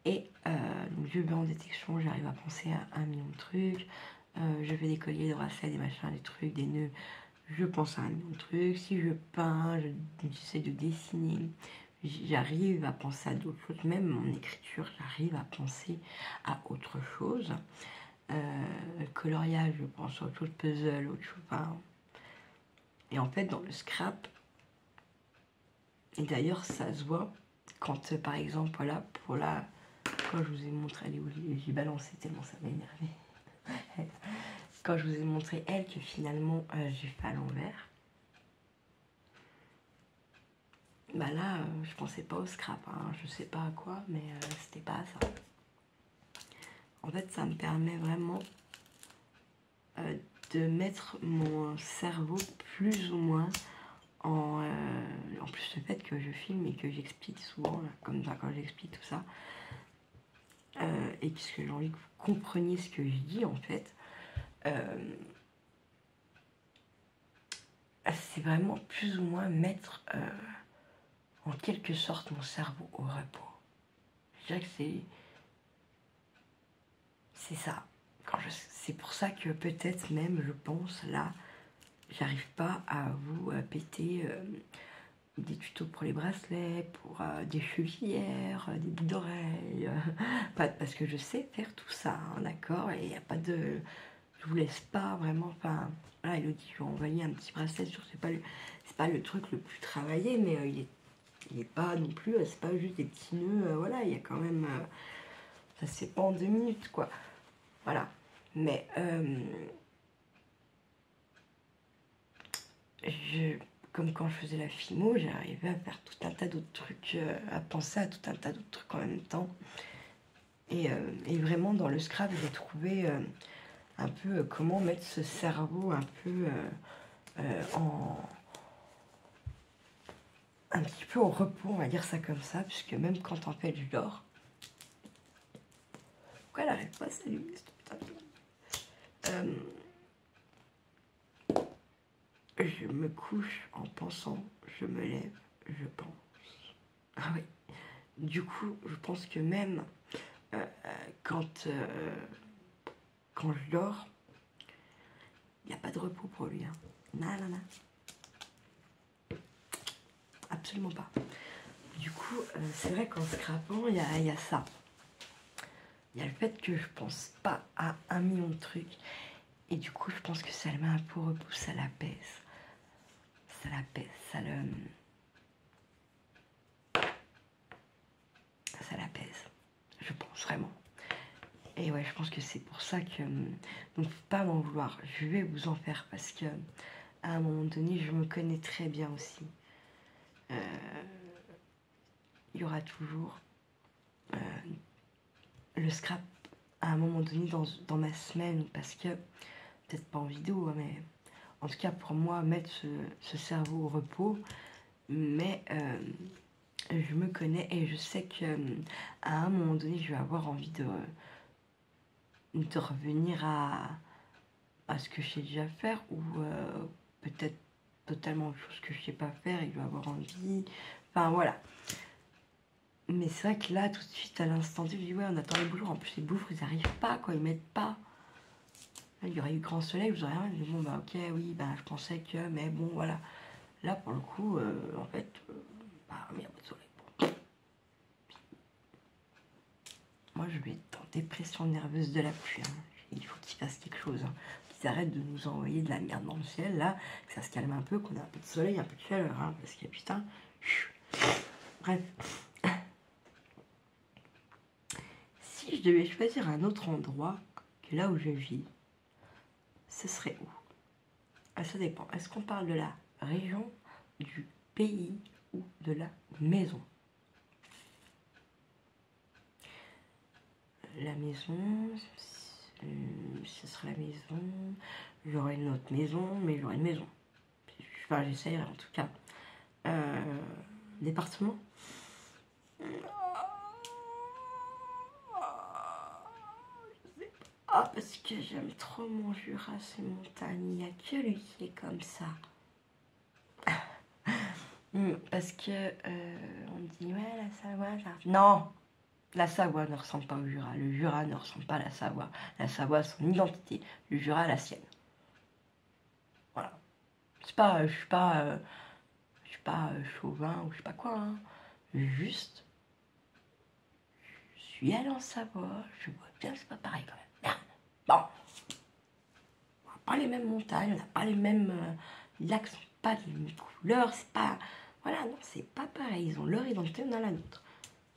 Speaker 1: Et donc je vais en détection, j'arrive à penser à 1 million de trucs. Je fais des colliers, des bracelets, des machins, des trucs, des nœuds. Je pense à 1 million de trucs. Si je peins, j'essaie de dessiner. J'arrive à penser à d'autres choses. Même mon écriture, j'arrive à penser à autre chose. Coloriage, je pense à autre chose, puzzle, autre chose. Enfin, et en fait, dans le scrap, et d'ailleurs, ça se voit quand, par exemple, voilà, quand je vous ai montré, allez, j'ai balancé tellement ça m'a énervé. Quand je vous ai montré elle, que finalement, j'ai fait à l'envers. Bah là, je pensais pas au scrap, hein, je sais pas à quoi, mais c'était pas à ça. En fait, ça me permet vraiment de mettre mon cerveau plus ou moins en plus le fait que je filme et que j'explique souvent, là, comme ça, quand j'explique tout ça, et puisque j'ai envie que vous compreniez ce que je dis en fait, c'est vraiment plus ou moins mettre en quelque sorte mon cerveau au repos. Je dirais que c'est ça. C'est pour ça que peut-être même, je pense, là, j'arrive pas à vous péter des tutos pour les bracelets, pour des chevillères, des boucles d'oreilles, parce que je sais faire tout ça, hein, d'accord, et il n'y a pas de... Je vous laisse pas vraiment... Enfin, là, Elodie, je vais envoyer un petit bracelet, c'est pas le truc le plus travaillé, mais il est pas non plus... c'est pas juste des petits nœuds, voilà, il y a quand même... ça se fait pas en 2 minutes, quoi. Voilà. Mais... comme quand je faisais la fimo, j'arrivais à faire tout un tas d'autres trucs, à penser à tout un tas d'autres trucs en même temps. Et vraiment, dans le scrap, j'ai trouvé un peu comment mettre ce cerveau un peu un petit peu au repos, on va dire ça comme ça, puisque même quand en fait je dors... Pourquoi elle n'arrête pas à s'allumer, cette putain de... je me couche en pensant, je me lève, je pense. Ah oui. Du coup, je pense que même quand je dors, il n'y a pas de repos pour lui. Hein. Non, non, non. Absolument pas. Du coup, c'est vrai qu'en scrapant, il y a ça. Il y a le fait que je pense pas à 1 million de trucs. Et du coup, je pense que ça le met un peu au repos, ça l'apaise. Ça l'apaise, ça l'apaise. Je pense vraiment. Et ouais, je pense que c'est pour ça que... Donc, faut pas m'en vouloir. Je vais vous en faire parce que à un moment donné, je me connais très bien aussi. Il y aura toujours le scrap à un moment donné dans ma semaine, parce que, peut-être pas en vidéo, hein, mais en tout cas pour moi, mettre ce cerveau au repos, mais je me connais et je sais que à un moment donné, je vais avoir envie de revenir à ce que je sais déjà faire, ou peut-être totalement autre chose que je sais pas faire et que je vais avoir envie. Enfin voilà. Mais c'est vrai que là, tout de suite, à l'instant T, je dis ouais, on attend les bouffes. En plus, les bouffes, ils n'arrivent pas, quoi, ils mettent pas. Là, il y aurait eu grand soleil, vous auriez rien. Je dis bon, bah ok, oui, bah je pensais que, mais bon, voilà. Là, pour le coup, en fait, bah, il n'y a pas de soleil. Bon. Moi, je vais être en dépression nerveuse de la pluie. Hein. Il faut qu'il fasse quelque chose. Hein. qu'ils arrêtent de nous envoyer de la merde dans le ciel, là, que ça se calme un peu, qu'on ait un peu de soleil, un peu de chaleur, hein, parce que putain... Bref. Si je devais choisir un autre endroit que là où je vis, ce serait où? Ah, ça dépend. Est-ce qu'on parle de la région, du pays ou de la maison? La maison, ce serait la maison. J'aurais une autre maison, mais j'aurais une maison. Enfin, j'essayerai en tout cas. Département. Ah, parce que j'aime trop mon Jura, ces montagnes. Il n'y a que lui qui est comme ça. Parce que on dit ouais la Savoie, non, la Savoie ne ressemble pas au Jura, le Jura ne ressemble pas à la Savoie a son identité, le Jura a la sienne. Voilà. C'est pas, je suis pas chauvin ou je sais pas quoi, hein. Juste, je suis allée en Savoie, je vois bien que c'est pas pareil quand même. Bon, on n'a pas les mêmes montagnes, on n'a pas les mêmes lacs, sont pas les mêmes couleurs, c'est pas, voilà, non, c'est pas pareil. Ils ont leur identité, on a la nôtre.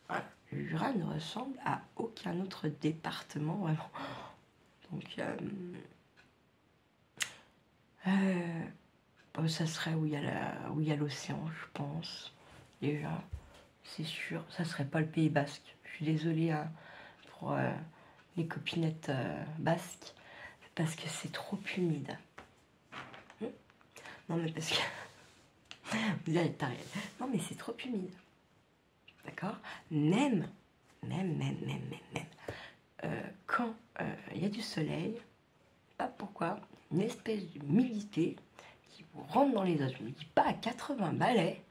Speaker 1: Voilà. Le Jura ne ressemble à aucun autre département, vraiment. Donc, ça serait où il y a l'océan, je pense. Déjà, c'est sûr. Ça serait pas le Pays Basque. Je suis désolée hein, pour les copinettes basques, parce que c'est trop humide. Non, mais parce que... Vous allez taré. Non, mais c'est trop humide. D'accord? Même, quand il y a du soleil, pas pourquoi, une espèce d'humidité qui vous rentre dans les os. Je ne me dis pas à 80 balais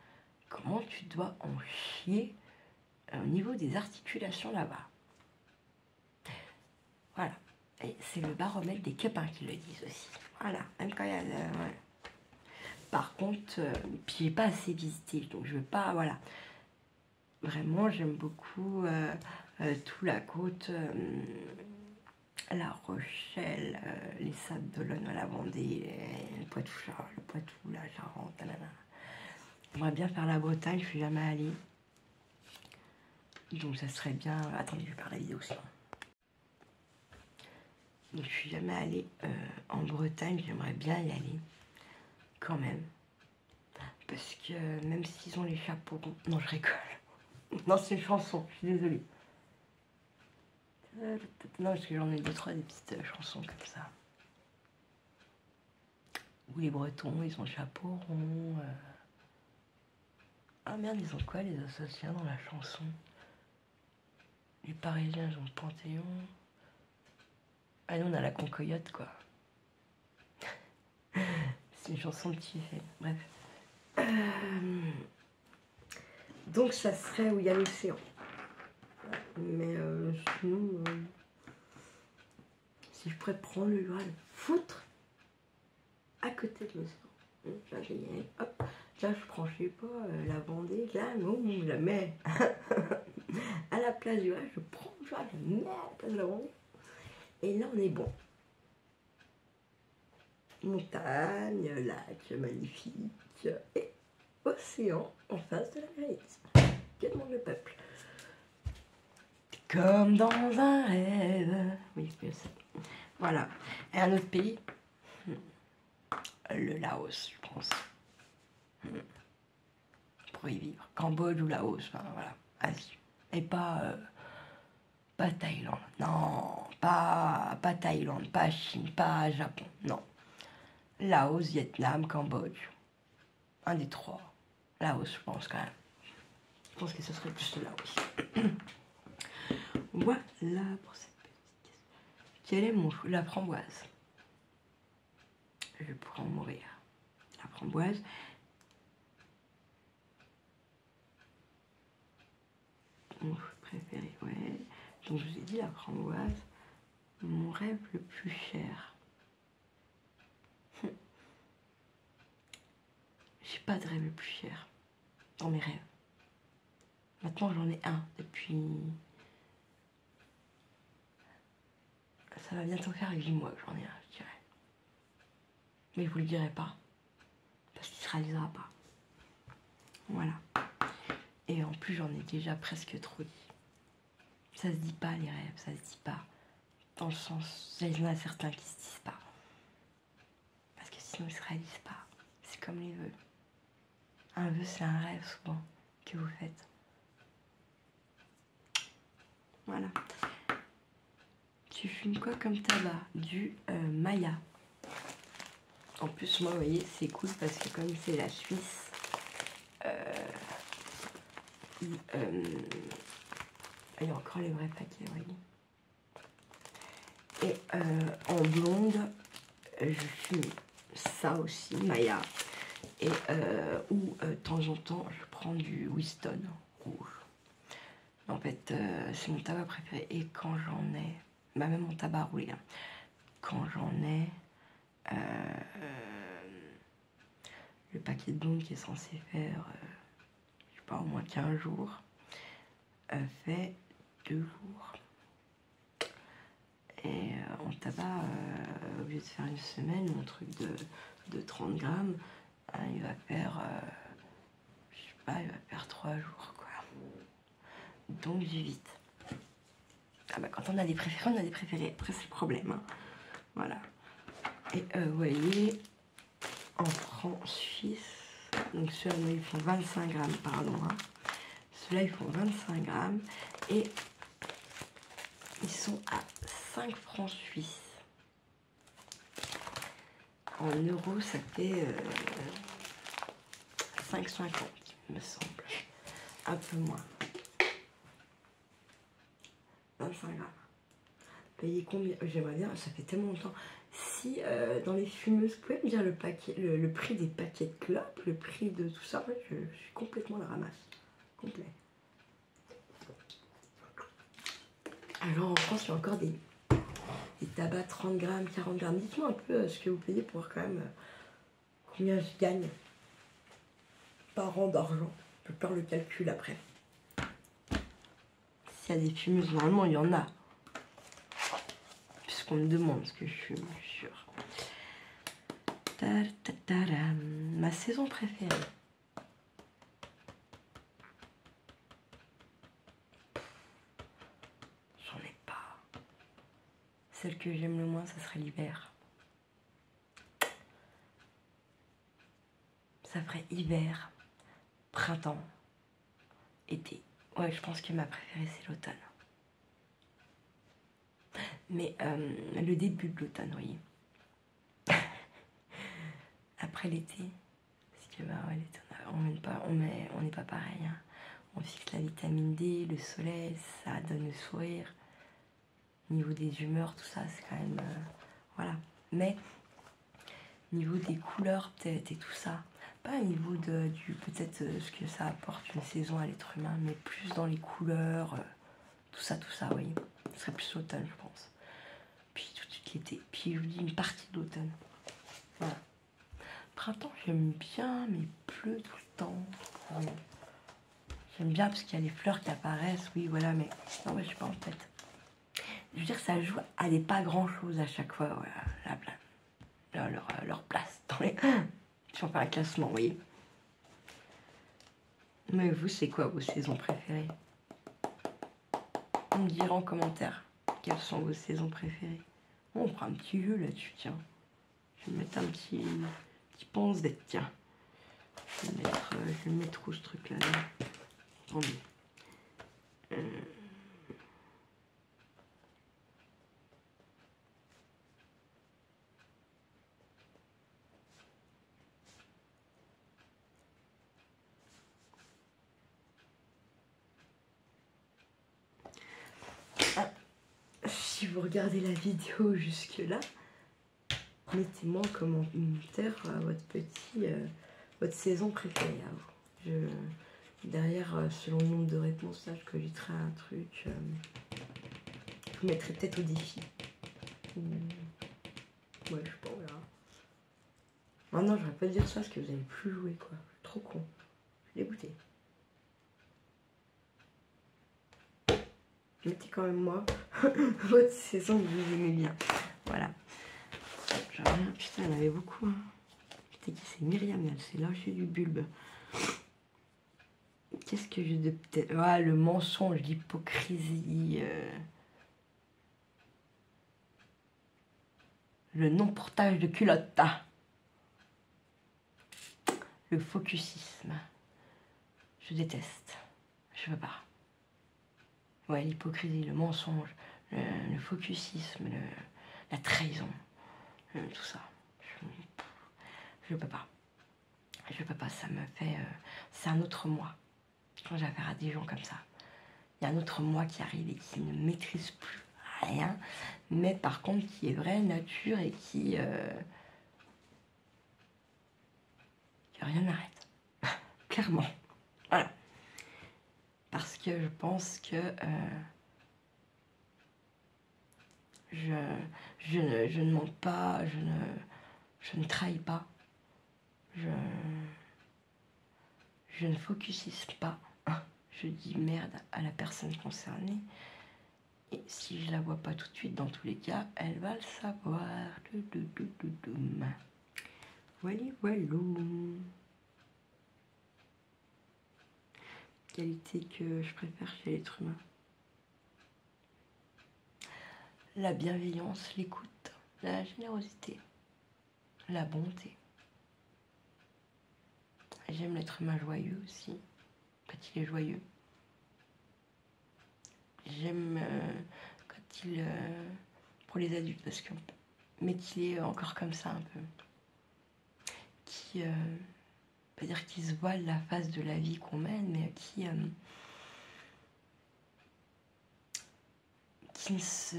Speaker 1: comment tu dois en chier au niveau des articulations là-bas. Voilà. Et c'est le baromètre des copains qui le disent aussi. Voilà. Même quand il y a... ouais. Par contre, puis j'ai pas assez visité, donc je veux pas... Voilà. Vraiment, j'aime beaucoup tout la côte... La Rochelle, les Sables d'Olonne, la Vendée, le Poitou, la Charente, j'aimerais bien faire la Bretagne, je suis jamais allée. Donc ça serait bien... Attendez, je vais faire la vidéo aussi. Donc je suis jamais allée en Bretagne, j'aimerais bien y aller. Quand même. Parce que même s'ils ont les chapeaux ronds... Non, je rigole. Non, c'est une chanson, je suis désolée. Non, parce que j'en ai deux, trois des petites chansons comme ça. Ou les Bretons, ils ont le chapeau rond. Ah merde, ils ont quoi les associés dans la chanson? Les Parisiens, ils ont le Panthéon. Ah nous, on a la Concoyote, quoi. C'est une chanson de Tiffany. Bref. Donc ça serait où il y a l'océan. Mais sinon, si je pourrais prendre le Jura, le foutre à côté de l'océan. Hop, là je prends, je sais pas, la Vendée, là, non, je la mets à la place du Jura, je prends le Jura, je la mets à la place de la Vendée. Et là on est bon. Montagne, lac magnifique et océan en face de la mairie. Quel monde le peuple. Comme dans un rêve. Oui, je sais. Voilà. Et un autre pays, le Laos, je pense. Pour y vivre. Cambodge ou Laos, enfin voilà. Asie. Et pas Thaïlande. Non, pas Thaïlande, pas Chine, pas Japon. Non. Laos, Vietnam, Cambodge. Un des trois. Laos, je pense quand même. Je pense que ce serait plus le Laos. Voilà pour cette petite question. Quel est mon chou? La framboise. Je pourrais en mourir. La framboise. Mon chou préféré, ouais. Donc je vous ai dit la framboise. Mon rêve le plus cher. J'ai pas de rêve le plus cher dans mes rêves. Maintenant j'en ai un depuis... Ça va bientôt faire 8 mois que j'en ai un, je dirais. Mais je vous le dirai pas. Parce qu'il se réalisera pas. Voilà. Et en plus, j'en ai déjà presque trop dit. Ça se dit pas, les rêves, ça se dit pas. Dans le sens, il y en a certains qui se disent pas. Parce que sinon, ils se réalisent pas. C'est comme les vœux. Un vœu, c'est un rêve, souvent, que vous faites. Voilà. Tu fumes quoi comme tabac? Du Maya. En plus, moi, vous voyez, c'est cool parce que comme c'est la Suisse, il y a encore les vrais paquets, vous voyez. Et en blonde, je fume ça aussi, Maya. Et ou de temps en temps, je prends du Winston rouge. En fait, c'est mon tabac préféré. Et quand j'en ai, bah même mon tabac roulé, hein, quand j'en ai le paquet de blonde qui est censé faire, je sais pas, au moins 15 jours, fait 2 jours. Et en tabac, au lieu de faire une semaine, mon truc de 30 grammes, il va faire, je sais pas, il va faire 3 jours, quoi. Donc j'évite. Ah bah quand on a des préférés, on a des préférés. Après c'est le problème, hein. Voilà. Et vous voyez, en francs suisses, donc ceux-là ils font 25 grammes, pardon, hein. Ceux-là ils font 25 grammes et ils sont à 5 francs suisses. En euros, ça fait 5,50, il me semble. Un peu moins. 25 grammes. Payez combien? J'aimerais bien, ça fait tellement longtemps. Si dans les fumeuses, vous pouvez me dire le prix des paquets de clopes, le prix de tout ça? En fait, je suis complètement à la ramasse. Complet. Alors en France, il y a encore des tabacs 30 grammes, 40 grammes. Dites-moi un peu ce que vous payez pour voir quand même combien je gagne par an d'argent. Je peux faire le calcul après. S'il y a des fumeuses, normalement il y en a. Puisqu'on me demande ce que je fume, je suis sûre. Ma saison préférée. J'en ai pas. Celle que j'aime le moins, ça serait l'hiver. Ça ferait hiver, printemps, été. Ouais, je pense que ma préférée, c'est l'automne. Mais le début de l'automne, vous voyez. Après l'été, parce que bah ouais, l'été, on n'est pas pareil, hein. On fixe la vitamine D, le soleil, ça donne le sourire. Au niveau des humeurs, tout ça, c'est quand même... voilà. Mais, au niveau des couleurs, peut-être, et tout ça, pas au niveau du peut-être ce que ça apporte une saison à l'être humain, mais plus dans les couleurs, tout ça, vous voyez. Ce serait plus l'automne, je pense. Puis tout de suite l'été. Puis je vous dis une partie de l'automne. Voilà. Printemps, j'aime bien, mais il pleut tout le temps. Ouais. J'aime bien parce qu'il y a les fleurs qui apparaissent, oui, voilà, mais non, je sais pas en fait. Je veux dire, ça joue à des pas grand chose à chaque fois, voilà, leur place dans les. Si on fait un classement, vous voyez. Mais vous, c'est quoi vos saisons préférées? On me dira en commentaire quelles sont vos saisons préférées. Bon, on prend un petit jeu là-dessus, tiens. Je vais mettre un petit pense-bête, tiens. Je vais mettre où ce truc-là? Attendez. Si vous regardez la vidéo jusque-là, mettez-moi en commentaire votre saison préférée à vous. Derrière, selon le nombre de réponses, là, je cogiterai un truc. Je vous mettrai peut-être au défi. Ouais, je sais pas, voilà. Maintenant, j'aurais pas dire ça parce que vous allez plus jouer, quoi. Trop con. Je suis dégoûtée. Mettez quand même moi votre saison que vous aimez bien. Voilà. Je vais Putain, il y en avait beaucoup. Hein. Putain, qui c'est Myriam, elle s'est lâchée du bulbe. Qu'est-ce que j'ai de peut-être... Ah, le mensonge, l'hypocrisie. Le non-portage de culotte. Le focusisme. Je déteste. Je veux pas. Ouais, l'hypocrisie, le mensonge, le focusisme, la trahison. Tout ça. Je peux pas. Je peux pas, ça me fait... c'est un autre moi. Quand j'ai affaire à des gens comme ça. Il y a un autre moi qui arrive et qui ne maîtrise plus rien. Mais par contre, qui est vraie nature et qui rien n'arrête. Clairement. Voilà. Parce que je pense que je ne mens pas, je ne trahis pas. Je ne focusise pas. Je dis merde à la personne concernée. Et si je la vois pas tout de suite, dans tous les cas, elle va le savoir. Voilà, voilà. Qualité que je préfère chez l'être humain. La bienveillance, l'écoute, la générosité, la bonté. J'aime l'être humain joyeux aussi, quand il est joyeux. J'aime quand il... pour les adultes, parce que... Mais qu'il est encore comme ça un peu. Qui... pas dire qu'il se voile la face de la vie qu'on mène, mais qui qu'il sait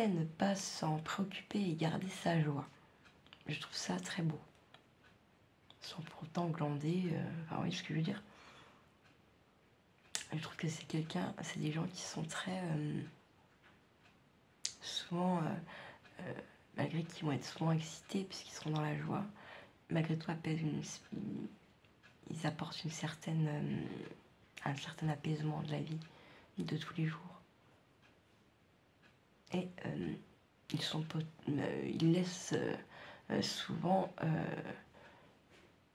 Speaker 1: ne pas s'en préoccuper et garder sa joie. Je trouve ça très beau. Sans pour autant glander, enfin, vous voyez ce que je veux dire. Je trouve que c'est des gens qui sont très souvent, malgré qu'ils vont être souvent excités puisqu'ils seront dans la joie, malgré tout ils apportent un certain apaisement de la vie de tous les jours. Et ils laissent souvent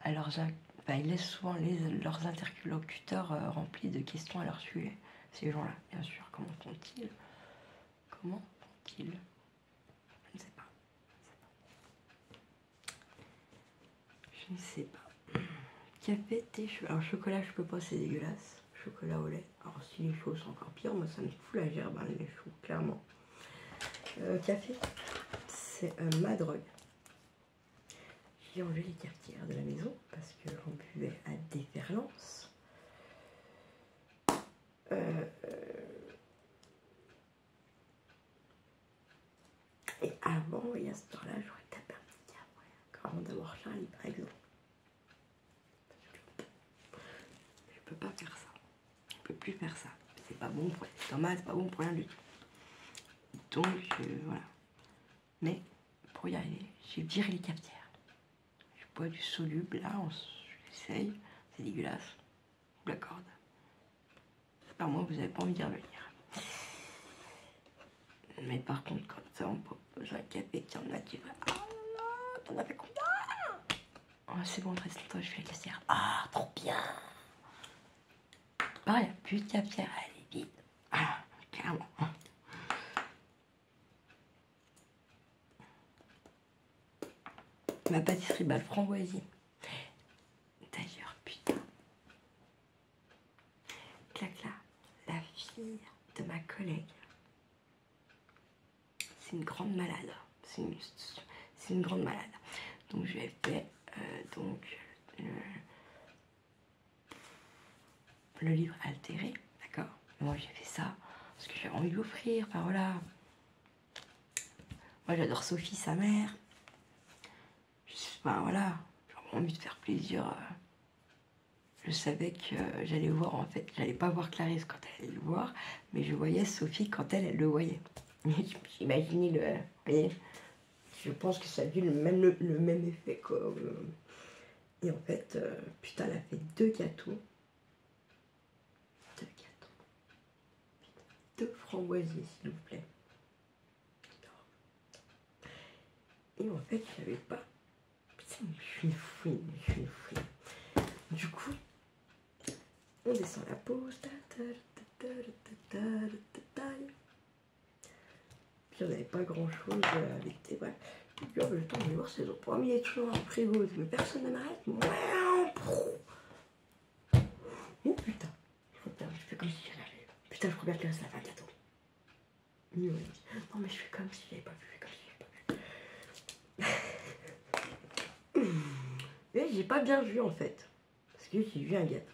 Speaker 1: ils laissent souvent leurs interlocuteurs remplis de questions à leur sujet. Ces gens-là, bien sûr. Comment font-ils? Je ne sais pas. Je ne sais pas. Café, thé, alors chocolat, je peux pas, c'est dégueulasse. Chocolat au lait. Alors si les chaud, c'est encore pire. Moi, ça me fout la gerbe, hein, les choux, clairement. Café, c'est ma drogue. J'ai enlevé les cafetières de la maison parce que j'en buvais à déferlance. Et avant, et à cette heure-là, j'aurais tapé un petit café avant d'avoir Charlie, par exemple. Je peux pas faire ça. Je peux plus faire ça. C'est pas bon pour l'estomac, c'est pas bon pour rien du tout. Donc, voilà. Mais, pour y arriver, j'ai viré les cafetières. Je bois du soluble, là, j'essaye. C'est dégueulasse. Je vous l'accorde. Par moi, vous n'avez pas envie d'y revenir. Mais par contre, quand ça, on propose un café qu'il y en a qui va... Oh, t'en as fait combien? Oh, c'est bon, reste-toi, je fais la cafetière. Ah, trop bien. Ah, il n'y a plus de cafetière, elle est vide. Ah, clairement. Ma pâtisserie balle framboisie. D'ailleurs, putain. Clacla, la fille de ma collègue. C'est une grande malade. C'est une grande malade. Donc je lui ai fait le livre altéré, d'accord. Moi j'ai fait ça parce que j'avais envie de l'offrir. Enfin voilà. Moi j'adore Sophie, sa mère. Enfin voilà, j'avais envie de faire plaisir. Je savais que j'allais voir, en fait, j'allais pas voir Clarisse quand elle allait le voir, mais je voyais Sophie quand elle le voyait. J'imaginais vous voyez, je pense que ça a dû le même effet quoi. Et en fait, putain, elle a fait 2 gâteaux. 2 gâteaux. 2 framboisiers, s'il vous plaît. Et en fait, je savais pas. Putain, je suis une fouine, Du coup, on descend la pause. Puis on n'avait pas grand chose avec tes bref. Puis le temps de voir ses autres. Il est toujours dans le frigo, mais personne ne m'arrête. Oh putain, je fais comme si j'avais. Putain, je crois bien que là, ça fait un gâteau. Non, mais je fais comme si j'avais pas vu, Mais j'ai pas bien vu en fait. Parce que j'ai vu un gâteau.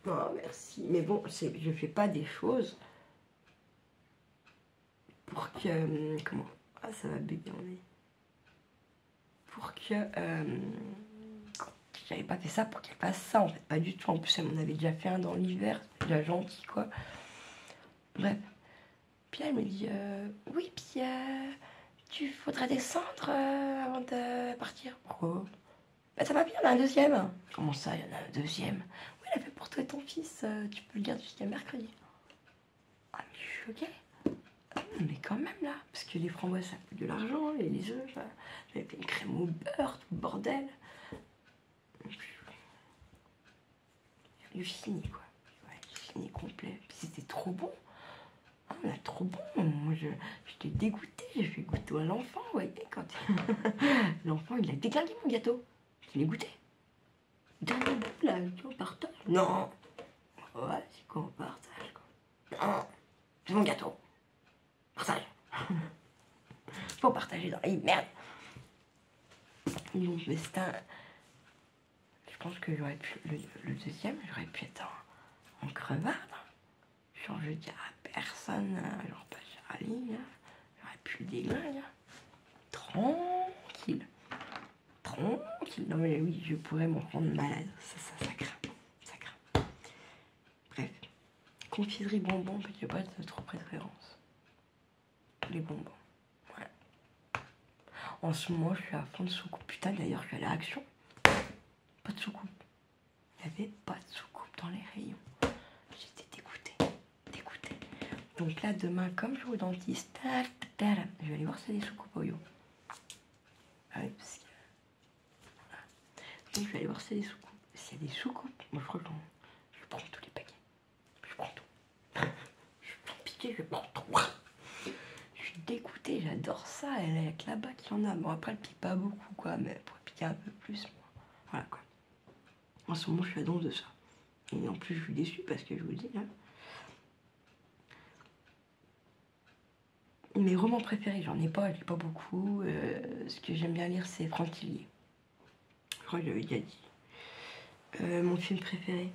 Speaker 1: Voilà. Oh, merci. Mais bon, je fais pas des choses pour que. Comment? Ah, ça va bugger en est. Pour que. J'avais pas fait ça pour qu'elle fasse ça en fait. Pas du tout. En plus, elle m'en avait déjà fait un dans l'hiver. C'est déjà gentil quoi. Bref. Puis elle me dit oui, puis tu faudrait descendre avant de partir. Pourquoi? Bah, ça va bien, il y en a un deuxième. Comment ça, il y en a un deuxième? Oui, elle a fait pour toi et ton fils. Tu peux le dire jusqu'à mercredi. Ah, mais je suis choquée. Ah, mais quand même là, parce que les framboises ça coûte de l'argent et les œufs, j'avais fait une crème au beurre, tout le bordel. J'ai fini quoi. Ouais, j'ai fini complet. Puis c'était trop bon. Ah, on a trop bon. Moi, j'étais dégoûtée. J'ai fait goûter à l'enfant, vous voyez, quand l'enfant, il a déglingué mon gâteau. Je l'ai goûté. Dernier bout, là, on partage. Non. Ouais, c'est quoi, on partage, quoi. Non, c'est mon gâteau. Partage. Faut partager dans la vie, merde. Donc, mais c'est un... Je pense que j'aurais pu... Le deuxième, j'aurais pu être en crevarde. Genre, je dis à personne, genre pas Charlie, j'aurais pu le déglinguer. Tranquille. Tranquille. Non mais oui, je pourrais m'en rendre malade. Ça craint. Ça craint. Bref. Confiserie bonbons, en fait, j'ai pas de trop préférence. Les bonbons. Voilà. En ce moment, je suis à fond de soucoupe. Putain, d'ailleurs, je suis allée à Action. Pas de soucoupe. Il n'y avait pas de soucoupe dans les rayons. J'étais dégoûtée. Donc là, demain, comme je vais au dentiste, je vais aller voir s'il y a des soucoupes au yo. Ah oui, parce que... Voilà. Donc je vais aller voir s'il y a des soucoupes. S'il y a des soucoupes, moi je crois que je prends tous les paquets. Je prends tout. Je prends piqué, je prends tout. Je suis dégoûtée, j'adore ça. Elle est avec là-bas qu'il y en a. Bon, après, elle pique pas beaucoup, quoi, mais elle pourrait piquer un peu plus. Moi. Voilà, quoi. En ce moment, je suis à donf de ça. Et en plus, je suis déçue parce que je vous dis, là. Mes romans préférés, j'en ai pas, je lis pas beaucoup. Ce que j'aime bien lire, c'est Franck Tillier. Je crois que j'avais déjà dit. Mon film préféré,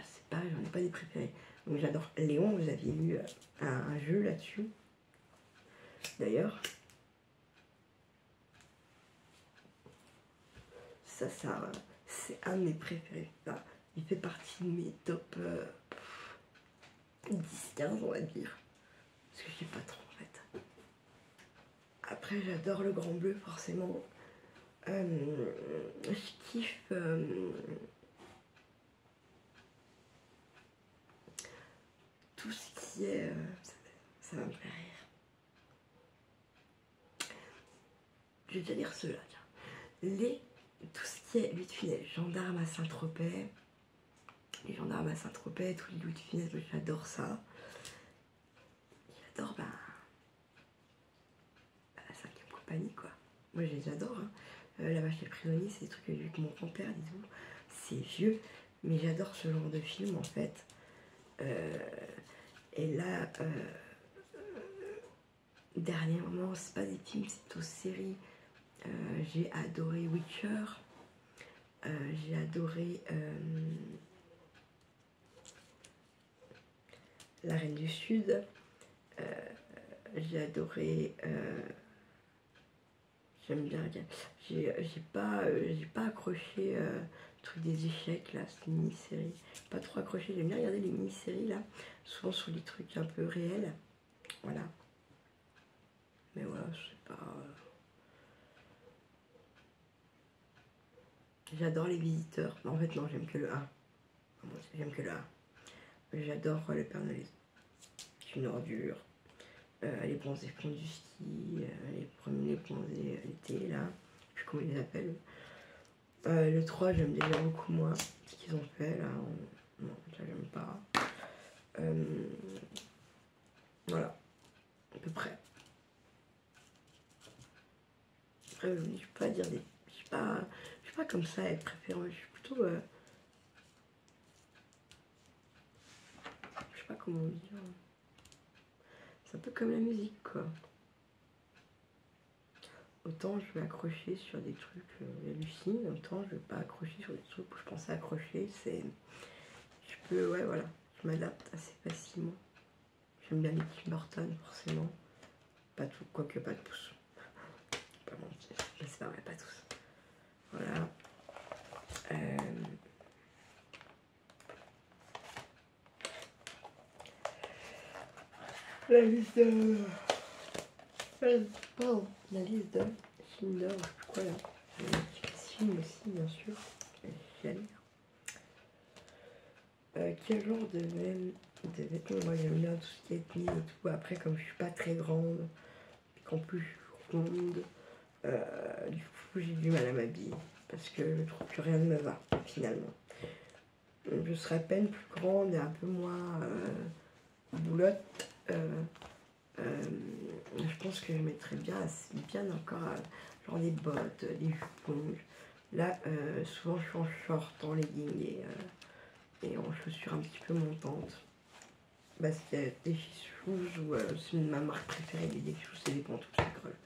Speaker 1: c'est pas, j'en ai pas des préférés. Donc j'adore Léon, vous aviez eu un jeu là-dessus. D'ailleurs, ça c'est un de mes préférés. Enfin, il fait partie de mes top 10-15, on va dire. Parce que je sais pas trop en fait. Après, j'adore Le Grand Bleu, forcément. Je kiffe... tout ce qui est... ça va me faire rire. Je vais déjà dire ceux-là, tiens. Tout ce qui est Louis de Funès, Gendarme à Saint-Tropez. Les Gendarmes à Saint-Tropez, tous les Louis de Funès, j'adore ça. J'adore la 5e compagnie, quoi. Moi, je les adore. Hein. La Vache et le Prisonnier, c'est des trucs que j'ai vu avec mon grand-père, disons. C'est vieux, mais j'adore ce genre de film, en fait. Et là, dernièrement, c'est pas des films, c'est plutôt séries. J'ai adoré Witcher. J'ai adoré La Reine du Sud. J'ai adoré... j'aime bien regarder. J'ai pas accroché le truc des échecs là, c'est une mini-série. Pas trop accroché, j'aime bien regarder les mini-séries là, souvent sur des trucs un peu réels. Voilà. Mais voilà, je sais pas. J'adore Les Visiteurs. En fait, non, j'aime que le 1. J'aime que le 1. J'adore Le Père Noël. C'est une ordure. les bronzés fond du ski, les premiers bronzés l'été, là, je sais plus comment ils les appellent. Le 3, j'aime déjà beaucoup moins ce qu'ils ont fait, là. Non, ça, j'aime pas. Voilà, à peu près. Après, je peux pas dire des... Je suis pas comme ça à être préférée. Je suis plutôt... je sais pas comment dire. C'est un peu comme la musique, quoi. Autant je vais accrocher sur des trucs hallucinants, autant je vais pas accrocher sur des trucs où je pensais accrocher. C'est... Je peux... Ouais, voilà. Je m'adapte assez facilement. J'aime bien les Tim Burton, forcément. Pas tout, quoique pas tous. Pas mentir, c'est pas vrai, pas tous. Voilà. La liste de... Pardon, la liste de Schindler, je sais plus quoi là. Film aussi, bien sûr. Génial. Quel genre de vêtements? Moi j'aime bien tout ce qui est ethnie et tout. Après, comme je suis pas très grande, et qu'en plus je suis ronde, du coup j'ai du mal à m'habiller. Parce que je trouve que rien ne me va, finalement. Je serais à peine plus grande et un peu moins boulotte. Je pense que je mettrais bien encore genre des bottes, des jupons. Là, souvent je suis en short, en legging et en chaussures un petit peu montantes. Parce qu'il y a des shoes où c'est ma marque préférée, des shoes, c'est des pantoufles, c'est creux.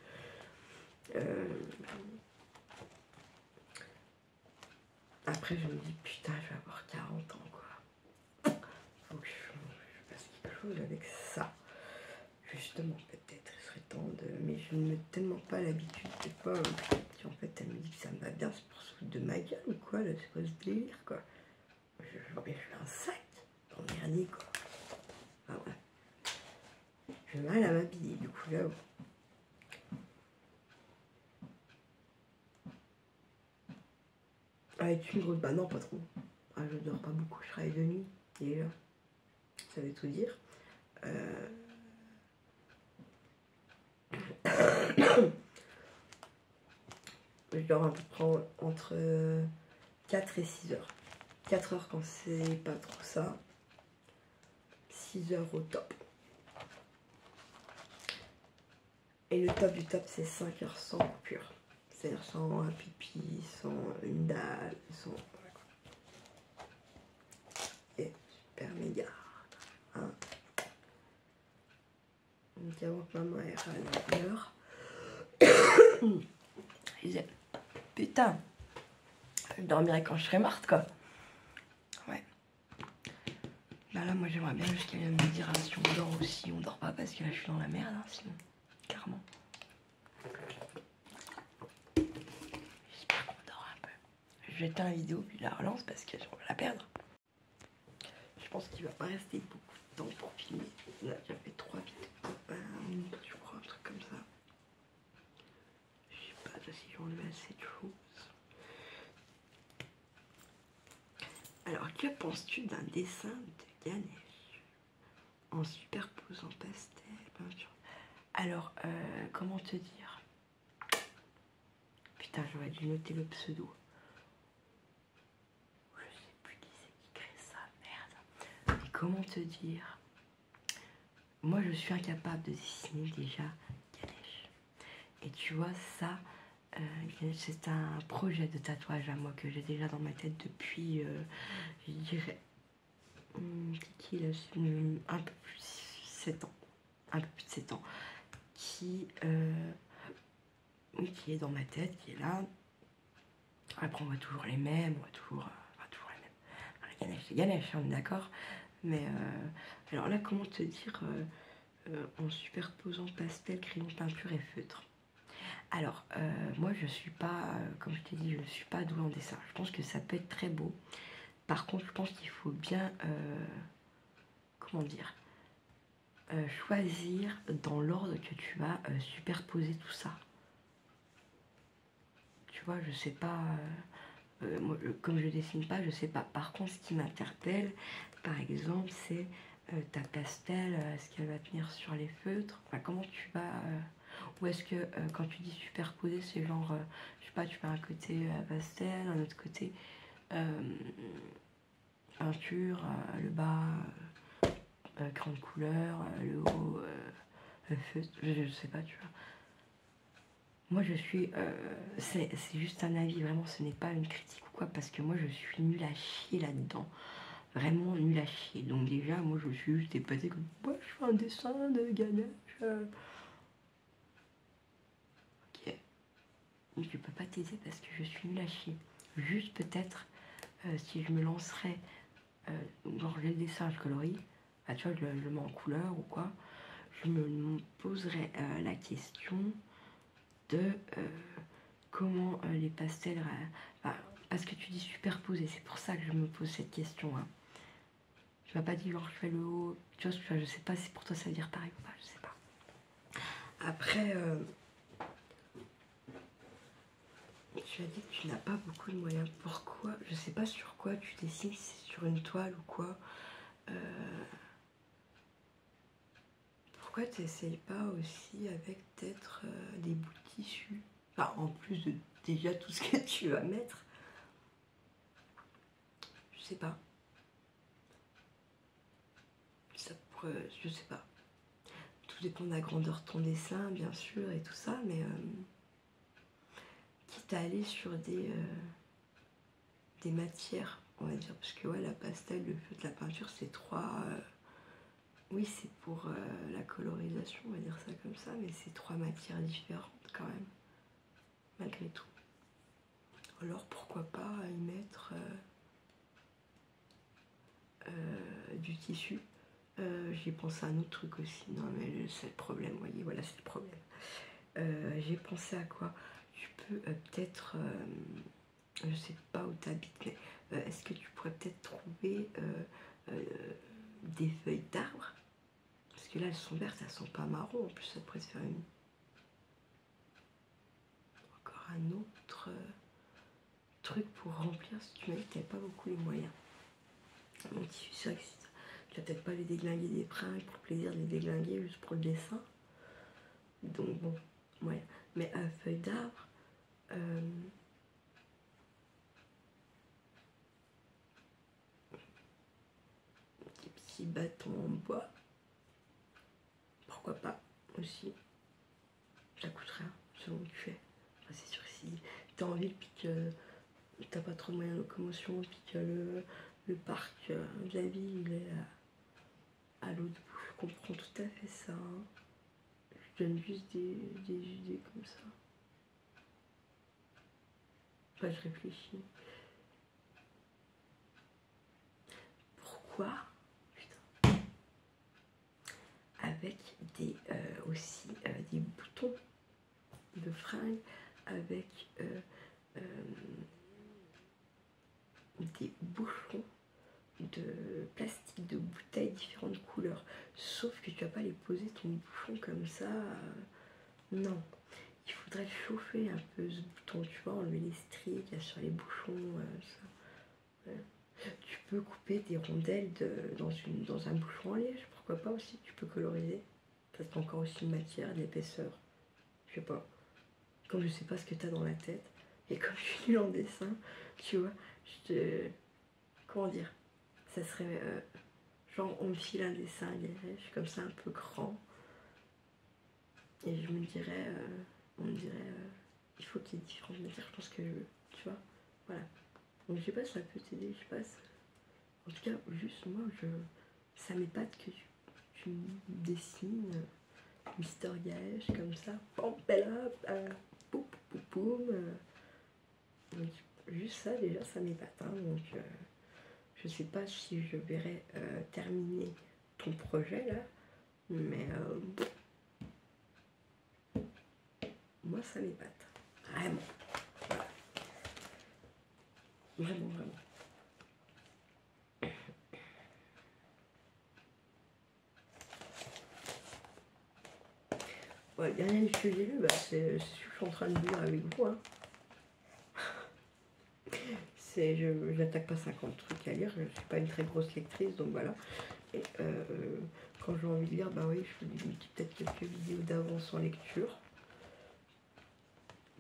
Speaker 1: Après, je me dis, putain, je vais avoir 40 ans, quoi. Faut que je fasse quelque chose avec ça. Justement, peut-être, il serait temps de... Mais je ne mets tellement pas l'habitude, des fois, en fait, elle me dit que ça me va bien, c'est pour se foutre de ma gueule ou quoi, là, c'est quoi ce délire, quoi. Je fais un sac, emmerdé, quoi. Ah ouais. J'ai mal à m'habiller, du coup, là. Avec une grosse... Bah non, pas trop. Ah, je dors pas beaucoup, je travaille de nuit, déjà. Ça veut tout dire. Je dors à peu près entre 4 et 6 heures. 4 heures quand c'est pas trop ça. 6 heures au top. Et le top du top, c'est 5 heures sans coupure. C'est-à-dire sans un pipi, sans une dalle, sans... Et super méga. Hein. Donc avant que maman ait à l'heure. Je disais, putain, je dormirai quand je serai morte, quoi. Ouais. Bah là, moi, j'aimerais bien juste qu'elle vienne me dire si on dort ou si on dort pas, parce que là, je suis dans la merde, hein, sinon. Clairement. J'espère qu'on dort un peu. Je vais éteindre la vidéo, puis la relance, parce que je vais la perdre. Je pense qu'il va pas rester beaucoup de temps pour filmer. On a déjà fait 3 vidéos. Je crois, un truc comme ça. Je sais pas si j'ai enlevé assez de choses. Alors, que penses-tu d'un dessin de Ganesh en superposant pastel, peinture? Alors, comment te dire? Putain, j'aurais dû noter le pseudo. Je sais plus qui c'est qui crée ça, merde. Mais comment te dire? Moi, je suis incapable de dessiner déjà Ganesh. Et tu vois, ça, c'est un projet de tatouage à moi que j'ai déjà dans ma tête depuis, je dirais, c'est qui là, un peu plus de 7 ans. Un peu plus de 7 ans. Qui est dans ma tête, qui est là. Après, on voit toujours les mêmes, on voit toujours les mêmes. Ganesh, c'est Ganesh, on est d'accord. Mais alors là, comment te dire, en superposant pastel, crayon, peinture et feutre. Alors, moi, je suis pas, comme je t'ai dit, je ne suis pas douée en dessin. Je pense que ça peut être très beau. Par contre, je pense qu'il faut bien, comment dire, choisir dans l'ordre que tu vas superposer tout ça. Tu vois, je sais pas, moi, comme je dessine pas, je sais pas. Par contre, ce qui m'interpelle, par exemple, c'est ta pastel, est-ce qu'elle va tenir sur les feutres? Enfin, comment tu vas... ou est-ce que quand tu dis superposer, c'est genre, je sais pas, tu fais un côté pastel, un autre côté peinture, le bas, crayon de couleur, le haut, feutre, je sais pas, tu vois. Moi je suis, c'est juste un avis, vraiment ce n'est pas une critique ou quoi, parce que moi je suis nulle à chier là-dedans. Vraiment nulle à chier. Donc déjà, moi je suis juste épatée comme, moi je fais un dessin de Ganesh. Ok. Mais je peux pas t'aider parce que je suis nulle à chier. Juste peut-être, si je me lancerais, genre j'ai le dessin, je colorie, bah, tu vois, je le mets en couleur ou quoi, je me poserais la question de comment les pastels... bah, parce que tu dis superposer, c'est pour ça que je me pose cette question. Hein. Tu m'as pas dit genre je fais le haut, tu vois, je sais pas si pour toi ça veut dire pareil ou pas, je sais pas. Après, tu as dit que tu n'as pas beaucoup de moyens. Pourquoi? Je sais pas sur quoi tu dessines, si c'est sur une toile ou quoi. Pourquoi tu n'essayes pas aussi avec peut-être des bouts de tissu? Enfin, en plus de déjà tout ce que tu vas mettre. Je sais pas. Ça pourrait, je sais pas. Tout dépend de la grandeur de ton dessin, bien sûr, et tout ça, mais quitte à aller sur des matières, on va dire, parce que ouais, la pastel, le feutre, la peinture, c'est trois... oui, c'est pour la colorisation, on va dire ça comme ça, mais c'est trois matières différentes quand même, malgré tout. Alors pourquoi pas y mettre du tissu. J'ai pensé à un autre truc aussi. Non mais c'est le problème, vous voyez, voilà, c'est le problème. J'ai pensé à quoi? Tu peux peut-être, je sais pas où tu habites, mais est-ce que tu pourrais peut-être trouver des feuilles d'arbres? Parce que là, elles sont vertes, elles sont pas marron. En plus, ça pourrait se faire une... encore un autre truc pour remplir, si tu m'as dit que tu n'avais pas beaucoup les moyens. Mon tissu, c'est vrai que tu vas peut-être pas les déglinguer des prints pour le plaisir de les déglinguer juste pour le dessin. Donc bon, ouais. Mais à feuille d'arbre, des petits bâtons en bois, pourquoi pas aussi. Ça coûte rien, selon où tu fais. Enfin, c'est sûr que si t'es en ville puis que t'as pas trop de moyens de locomotion puis que le parc de la ville il est à l'autre bout, je comprends tout à fait ça. Hein. Je donne juste des idées comme ça. Enfin, je réfléchis. Pourquoi? Putain. Avec des aussi des boutons de fringues, avec des bouchons de plastique, de bouteilles différentes couleurs. Sauf que tu vas pas les poser ton bouchon comme ça. Non. Il faudrait chauffer un peu ce bouton, tu vois, enlever les stries qu'il y a sur les bouchons. Ça. Ouais. Tu peux couper des rondelles dans un bouchon en liège, pourquoi pas aussi, tu peux coloriser. Ça te encore aussi une matière, de l'épaisseur. Je sais pas. Comme je sais pas ce que tu as dans la tête, et comme je suis nulle en dessin, tu vois, comment dire, ça serait genre on me file un dessin à liège, comme ça un peu grand, et je me dirais, on me dirait, il faut qu'il y ait différentes matières, je pense que tu vois, voilà. Donc je sais pas si ça peut t'aider, je sais pas. En tout cas, juste moi, ça m'épate que tu dessines Mister Gaesh comme ça, pam, bella, poum, poum, poum. Donc, juste ça, déjà, ça m'épate. Hein, donc, je sais pas si je verrai terminer ton projet là, mais moi, ça m'épate. Vraiment. Voilà. Vraiment, vraiment. Ouais, le dernier livre que j'ai lu, bah, c'est celui que je suis en train de lire avec vous. Hein. Je n'attaque pas 50 trucs à lire, je ne suis pas une très grosse lectrice, donc voilà. Et quand j'ai envie de lire, bah oui, je fais peut-être quelques vidéos d'avance en lecture.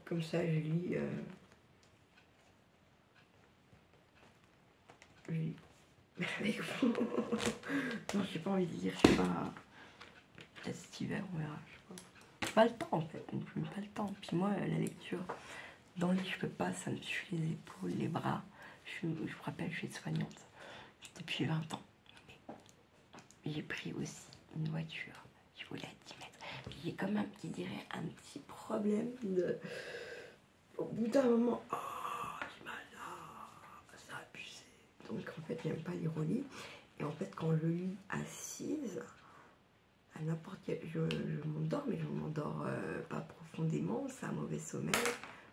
Speaker 1: Comme ça, je lis. Je lis avec vous. Non, j'ai pas envie de lire, je sais pas. Peut-être cet hiver, on verra, je sais pas. J'ai pas le temps en fait, non plus, pas le temps. Puis moi, la lecture, dans le lit, je peux pas, ça me tue les épaules, les bras. Je vous rappelle, je suis soignante depuis 20 ans. J'ai pris aussi une voiture, je voulais à 10 mètres. J'ai comme un petit problème de... Au bout d'un moment, oh, j'ai mal là, ça a abusé. Donc en fait, j'aime pas lire au lit. Et en fait, quand je lis assise, à n'importe quel... Je m'endors, mais je m'endors pas profondément, c'est un mauvais sommeil.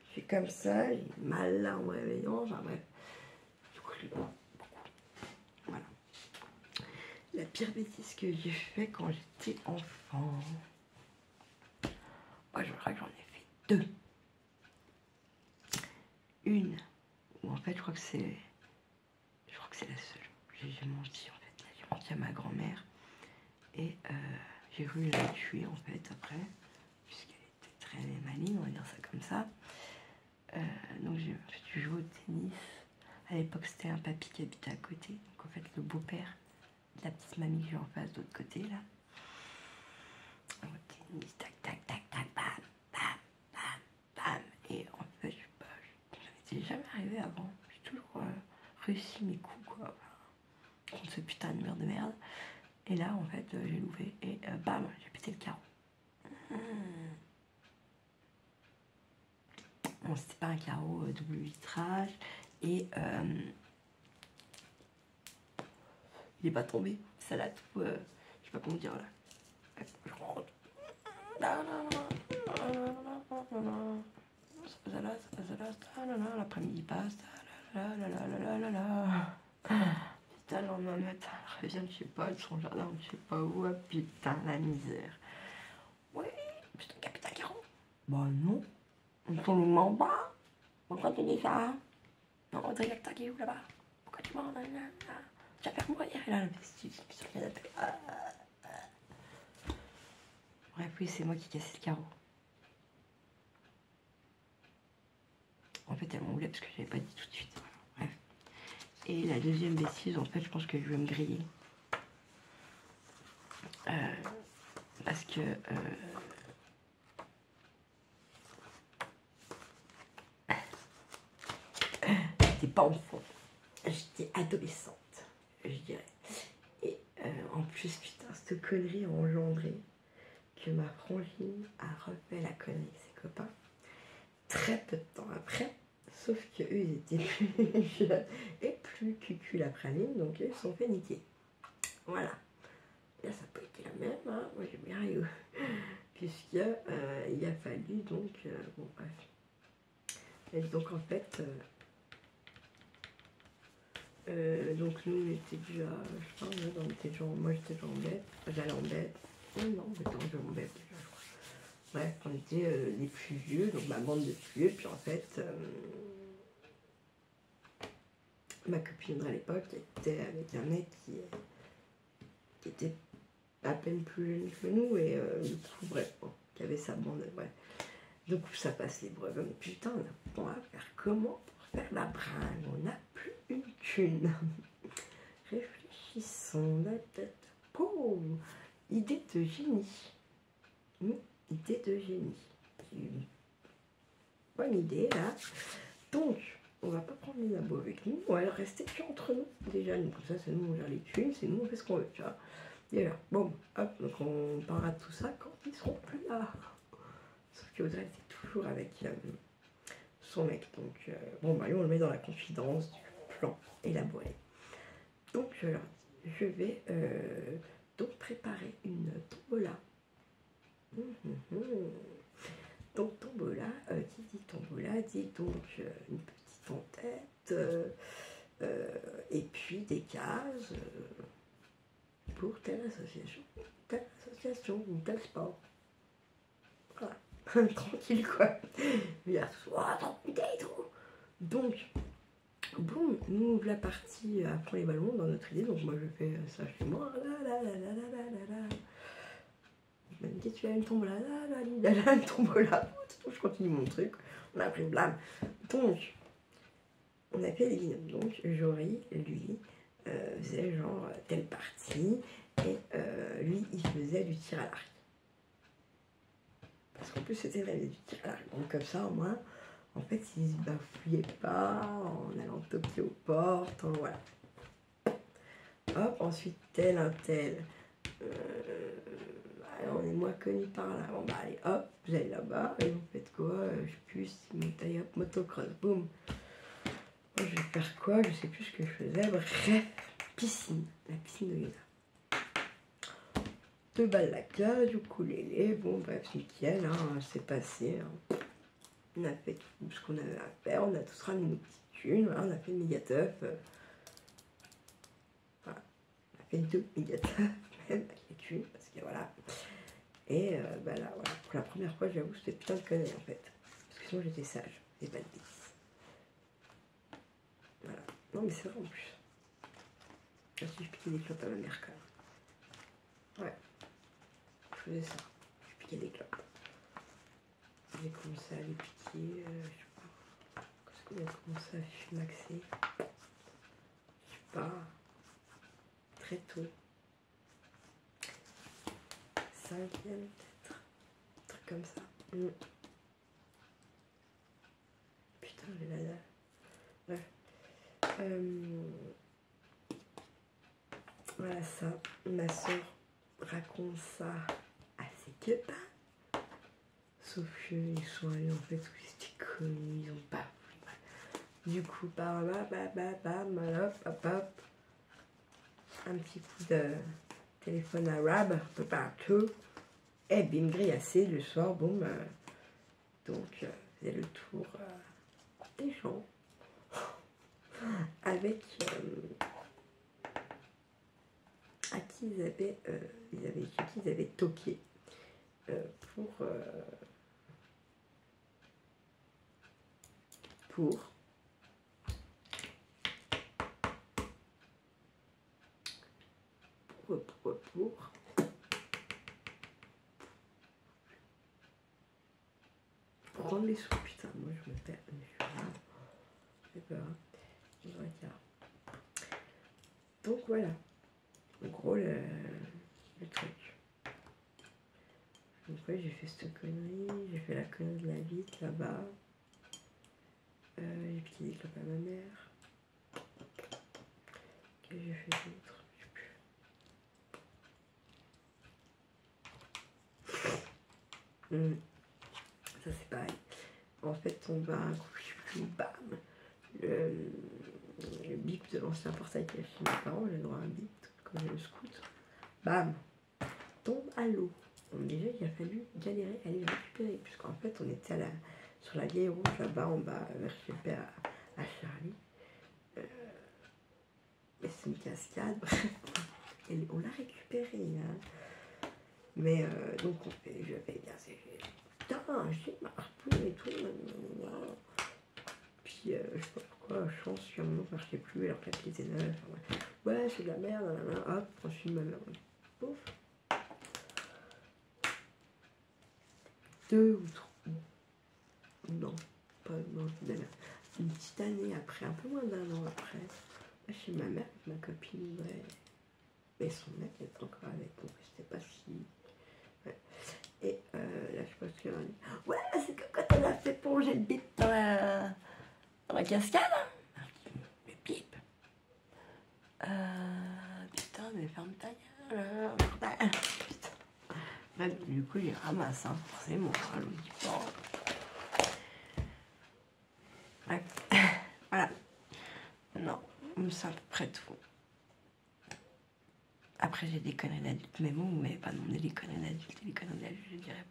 Speaker 1: Je suis comme ça, j'ai mal là en me réveillant, enfin bref. Du coup, je lis beaucoup. Voilà. La pire bêtise que j'ai fait quand j'étais enfant. Moi, je crois que j'en ai fait 2. Une, où en fait, je crois que c'est la seule. J'ai menti en fait. J'ai menti à ma grand-mère. Et j'ai voulu la tuer en fait après. Puisqu'elle était très maligne, on va dire ça comme ça. Donc j'ai joué au tennis. À l'époque, c'était un papy qui habitait à côté. Donc en fait, le beau-père de la petite mamie que j'ai en face, de l'autre côté là. Au tennis, tac, tac, tac, tac, bam, bam, bam, bam. Et en fait, ça m'était jamais arrivé avant. J'ai toujours réussi mes coups, quoi. Contre ce putain de mur de merde. Et là, en fait, j'ai louvé et bam, j'ai pété le carreau. Bon, c'était pas un carreau double vitrage. Et il est pas tombé. Ça l'a tout. Je sais pas comment dire là. Je rentre. L'après-midi passe. Putain, le lendemain matin, elle revient de je sais pas, de son jardin, je sais pas où. Putain, la misère. Oui, putain, capitaine Carreau. Bah non, on tombe en bas. Pourquoi tu dis ça? Non, on dirait que t'as qui où là-bas? Pourquoi tu m'en donnes là? Tu vas faire mourir. Et là, le vestige qui se met d'appeler. Bref, oui, c'est moi qui cassais le carreau. En fait, elle m'en voulait parce que je n'avais pas dit tout de suite. Bref. Et la deuxième bêtise, en fait, je pense que je vais me griller. Parce que... j'étais pas enfant. J'étais adolescente, je dirais. Et en plus, putain, cette connerie a engendré que ma frangine a refait la connerie avec ses copains. Très peu de temps après. Sauf qu'eux, ils étaient plus jeunes et plus cucul après praline, donc ils se sont fait niquer. Voilà. Et là, ça n'a pas été la même, hein. Moi j'ai bien rigolé. Puisque il a fallu donc. Bon, bref. Et donc en fait. Donc nous, on était déjà. Je sais pas, on était déjà, moi j'étais déjà en bête. J'allais en bête. Oh non, j'étais en bête déjà, je crois. Bref, on était les plus vieux, donc ma bande de plus vieux, puis en fait. Ma copine à l'époque était avec un mec qui était à peine plus jeune que nous et du coup, bref, bon, qui avait sa bande, bref. Du coup, ça passe les brevets. Mais putain, on va faire comment pour faire la bringue? On n'a plus une thune. Réfléchissons, la tête pauvre. Idée de génie. Idée de génie. Une bonne idée, là. Donc, on va pas prendre les abos avec nous, on va rester qu'entre nous. Déjà, nous, comme ça, c'est nous, on gère les thunes, c'est nous, on fait ce qu'on veut, tu vois. Déjà, bon, hop, donc on parlera de tout ça quand ils seront plus là. Sauf qu'Audrey était toujours avec son mec, donc bon, bah, lui, on le met dans la confidence du plan élaboré. Donc, je vais donc préparer une tombola. Donc, tombola, qui dit tombola, dit donc une petite en tête, et puis des cases pour telle association ou tel sport. Voilà, tranquille quoi. Il y a tranquille et tout. Donc, Bon, nous ouvre la partie après les ballons dans notre idée, donc moi je fais ça chez moi. Il m'a dit tu as une tombola, une tombola. Je continue mon truc, on a pris blâme. Donc, on a fait les binômes. Donc, Jory, lui, faisait genre telle partie, et lui, il faisait du tir à l'arc. Parce qu'en plus, c'était vrai, du tir à l'arc. Donc, comme ça, au moins, en fait, il se bafouillait pas en allant toquer aux portes, voilà. Hop, ensuite, tel un tel. On est moins connus par là. Bon, bah, allez, hop, vous allez là-bas, et vous faites quoi? Je sais plus, montagne, hop, motocross, boum. Je vais faire quoi? Je sais plus ce que je faisais. Bref, piscine, la piscine de Yoda. 2 balles la cage, du ukulélé, bon bref, nickel, hein, c'est passé. Hein. On a fait tout ce qu'on avait à faire, on a tous ramené nos petites thunes, voilà, on a fait le méga teuf. Voilà, on a fait 2 méga teuf, même avec les thunes, parce que voilà. Et bah là, voilà, pour la première fois, j'avoue, c'était putain de conneries en fait. Parce que sinon j'étais sage, et pas de bêtises. Voilà, non mais c'est vrai en plus. Je piquais des clopes à ma mère quand même. Ouais, je faisais ça. Je piquais des clopes. J'ai commencé à les piquer, je sais pas. Quand est-ce qu'on a commencé à fumaxer? Je sais pas. Très tôt. 5e peut-être. Un truc comme ça. Putain, j'ai la dalle. Bref. Voilà ça. Ma soeur raconte ça à ses copains. Sauf qu'ils sont allés en fait où ils étaient connus, ils ont pas. Du coup, par là, hop, un petit coup de téléphone arabe, un peu partout. Et bim, grillassé le soir, boum. Donc, faisait le tour des gens avec à qui ils avaient toqué pour prendre les sous. Putain, moi je me perds. Je sais pas. Je regarde. Donc voilà. En gros, le truc. Donc ouais, j'ai fait cette connerie. J'ai fait la connerie de la vitre là-bas. J'ai piqué des clopes à ma mère. Qu'est-ce que j'ai fait d'autre? Je sais plus. Ça c'est pareil. En fait, on va un coup, je sais plus, bam. Le bip de l'ancien portail qu'il y a chez mes parents, j'ai le droit à un bip, comme j'ai le scout. Bam, tombe à l'eau. Donc déjà, il a fallu galérer à aller le récupérer, puisqu'en fait, on était sur la vieille route là-bas en bas, vers chez le père à Charlie. Mais c'est une cascade, et on l'a récupéré. Hein. Mais donc, je vais bien, c'est putain, j'ai ma harpoune et tout. Puis, je sais pas pourquoi, chance, sur un moment, ça marchait plus, alors que la pied était neuve. Ouais, c'est de la merde, hop, je suis ma mère. Pouf. 2 ou 3. Non, pas non, une petite année après, un peu moins d'1 an après, chez ma mère, ma copine, ouais. Mais son mec était encore avec, donc c'était pas si. Ouais. Et là, je pense qu'elle a dit ouais, c'est que quand elle a fait plonger le bip dans la cascade, hein. Le bip. Putain, mais ferme ta gueule. Putain. Bref, du coup, il ramasse, hein, forcément. Hein, le dit pas. Bref. Voilà. Non, c'est à peu près tout. Après, j'ai des conneries d'adultes, mais bon, mais pas non, des conneries d'adultes et des conneries d'adultes, je dirais,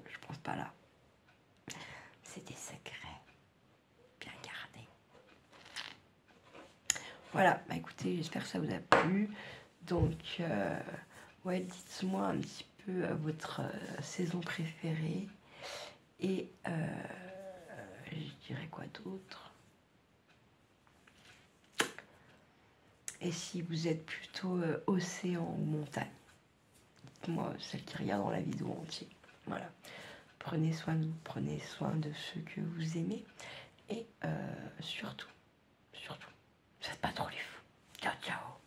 Speaker 1: je pense pas là. C'est des secrets bien gardés. Voilà, bah écoutez, j'espère que ça vous a plu. Donc, ouais, dites-moi un petit peu votre saison préférée. Et je dirais quoi d'autre?
Speaker 2: Et si vous êtes plutôt océan ou montagne, moi, celle qui regarde dans la vidéo entière. Voilà. Prenez soin de vous, prenez soin de ceux que vous aimez. Et surtout, faites pas trop les fous. Ciao, ciao.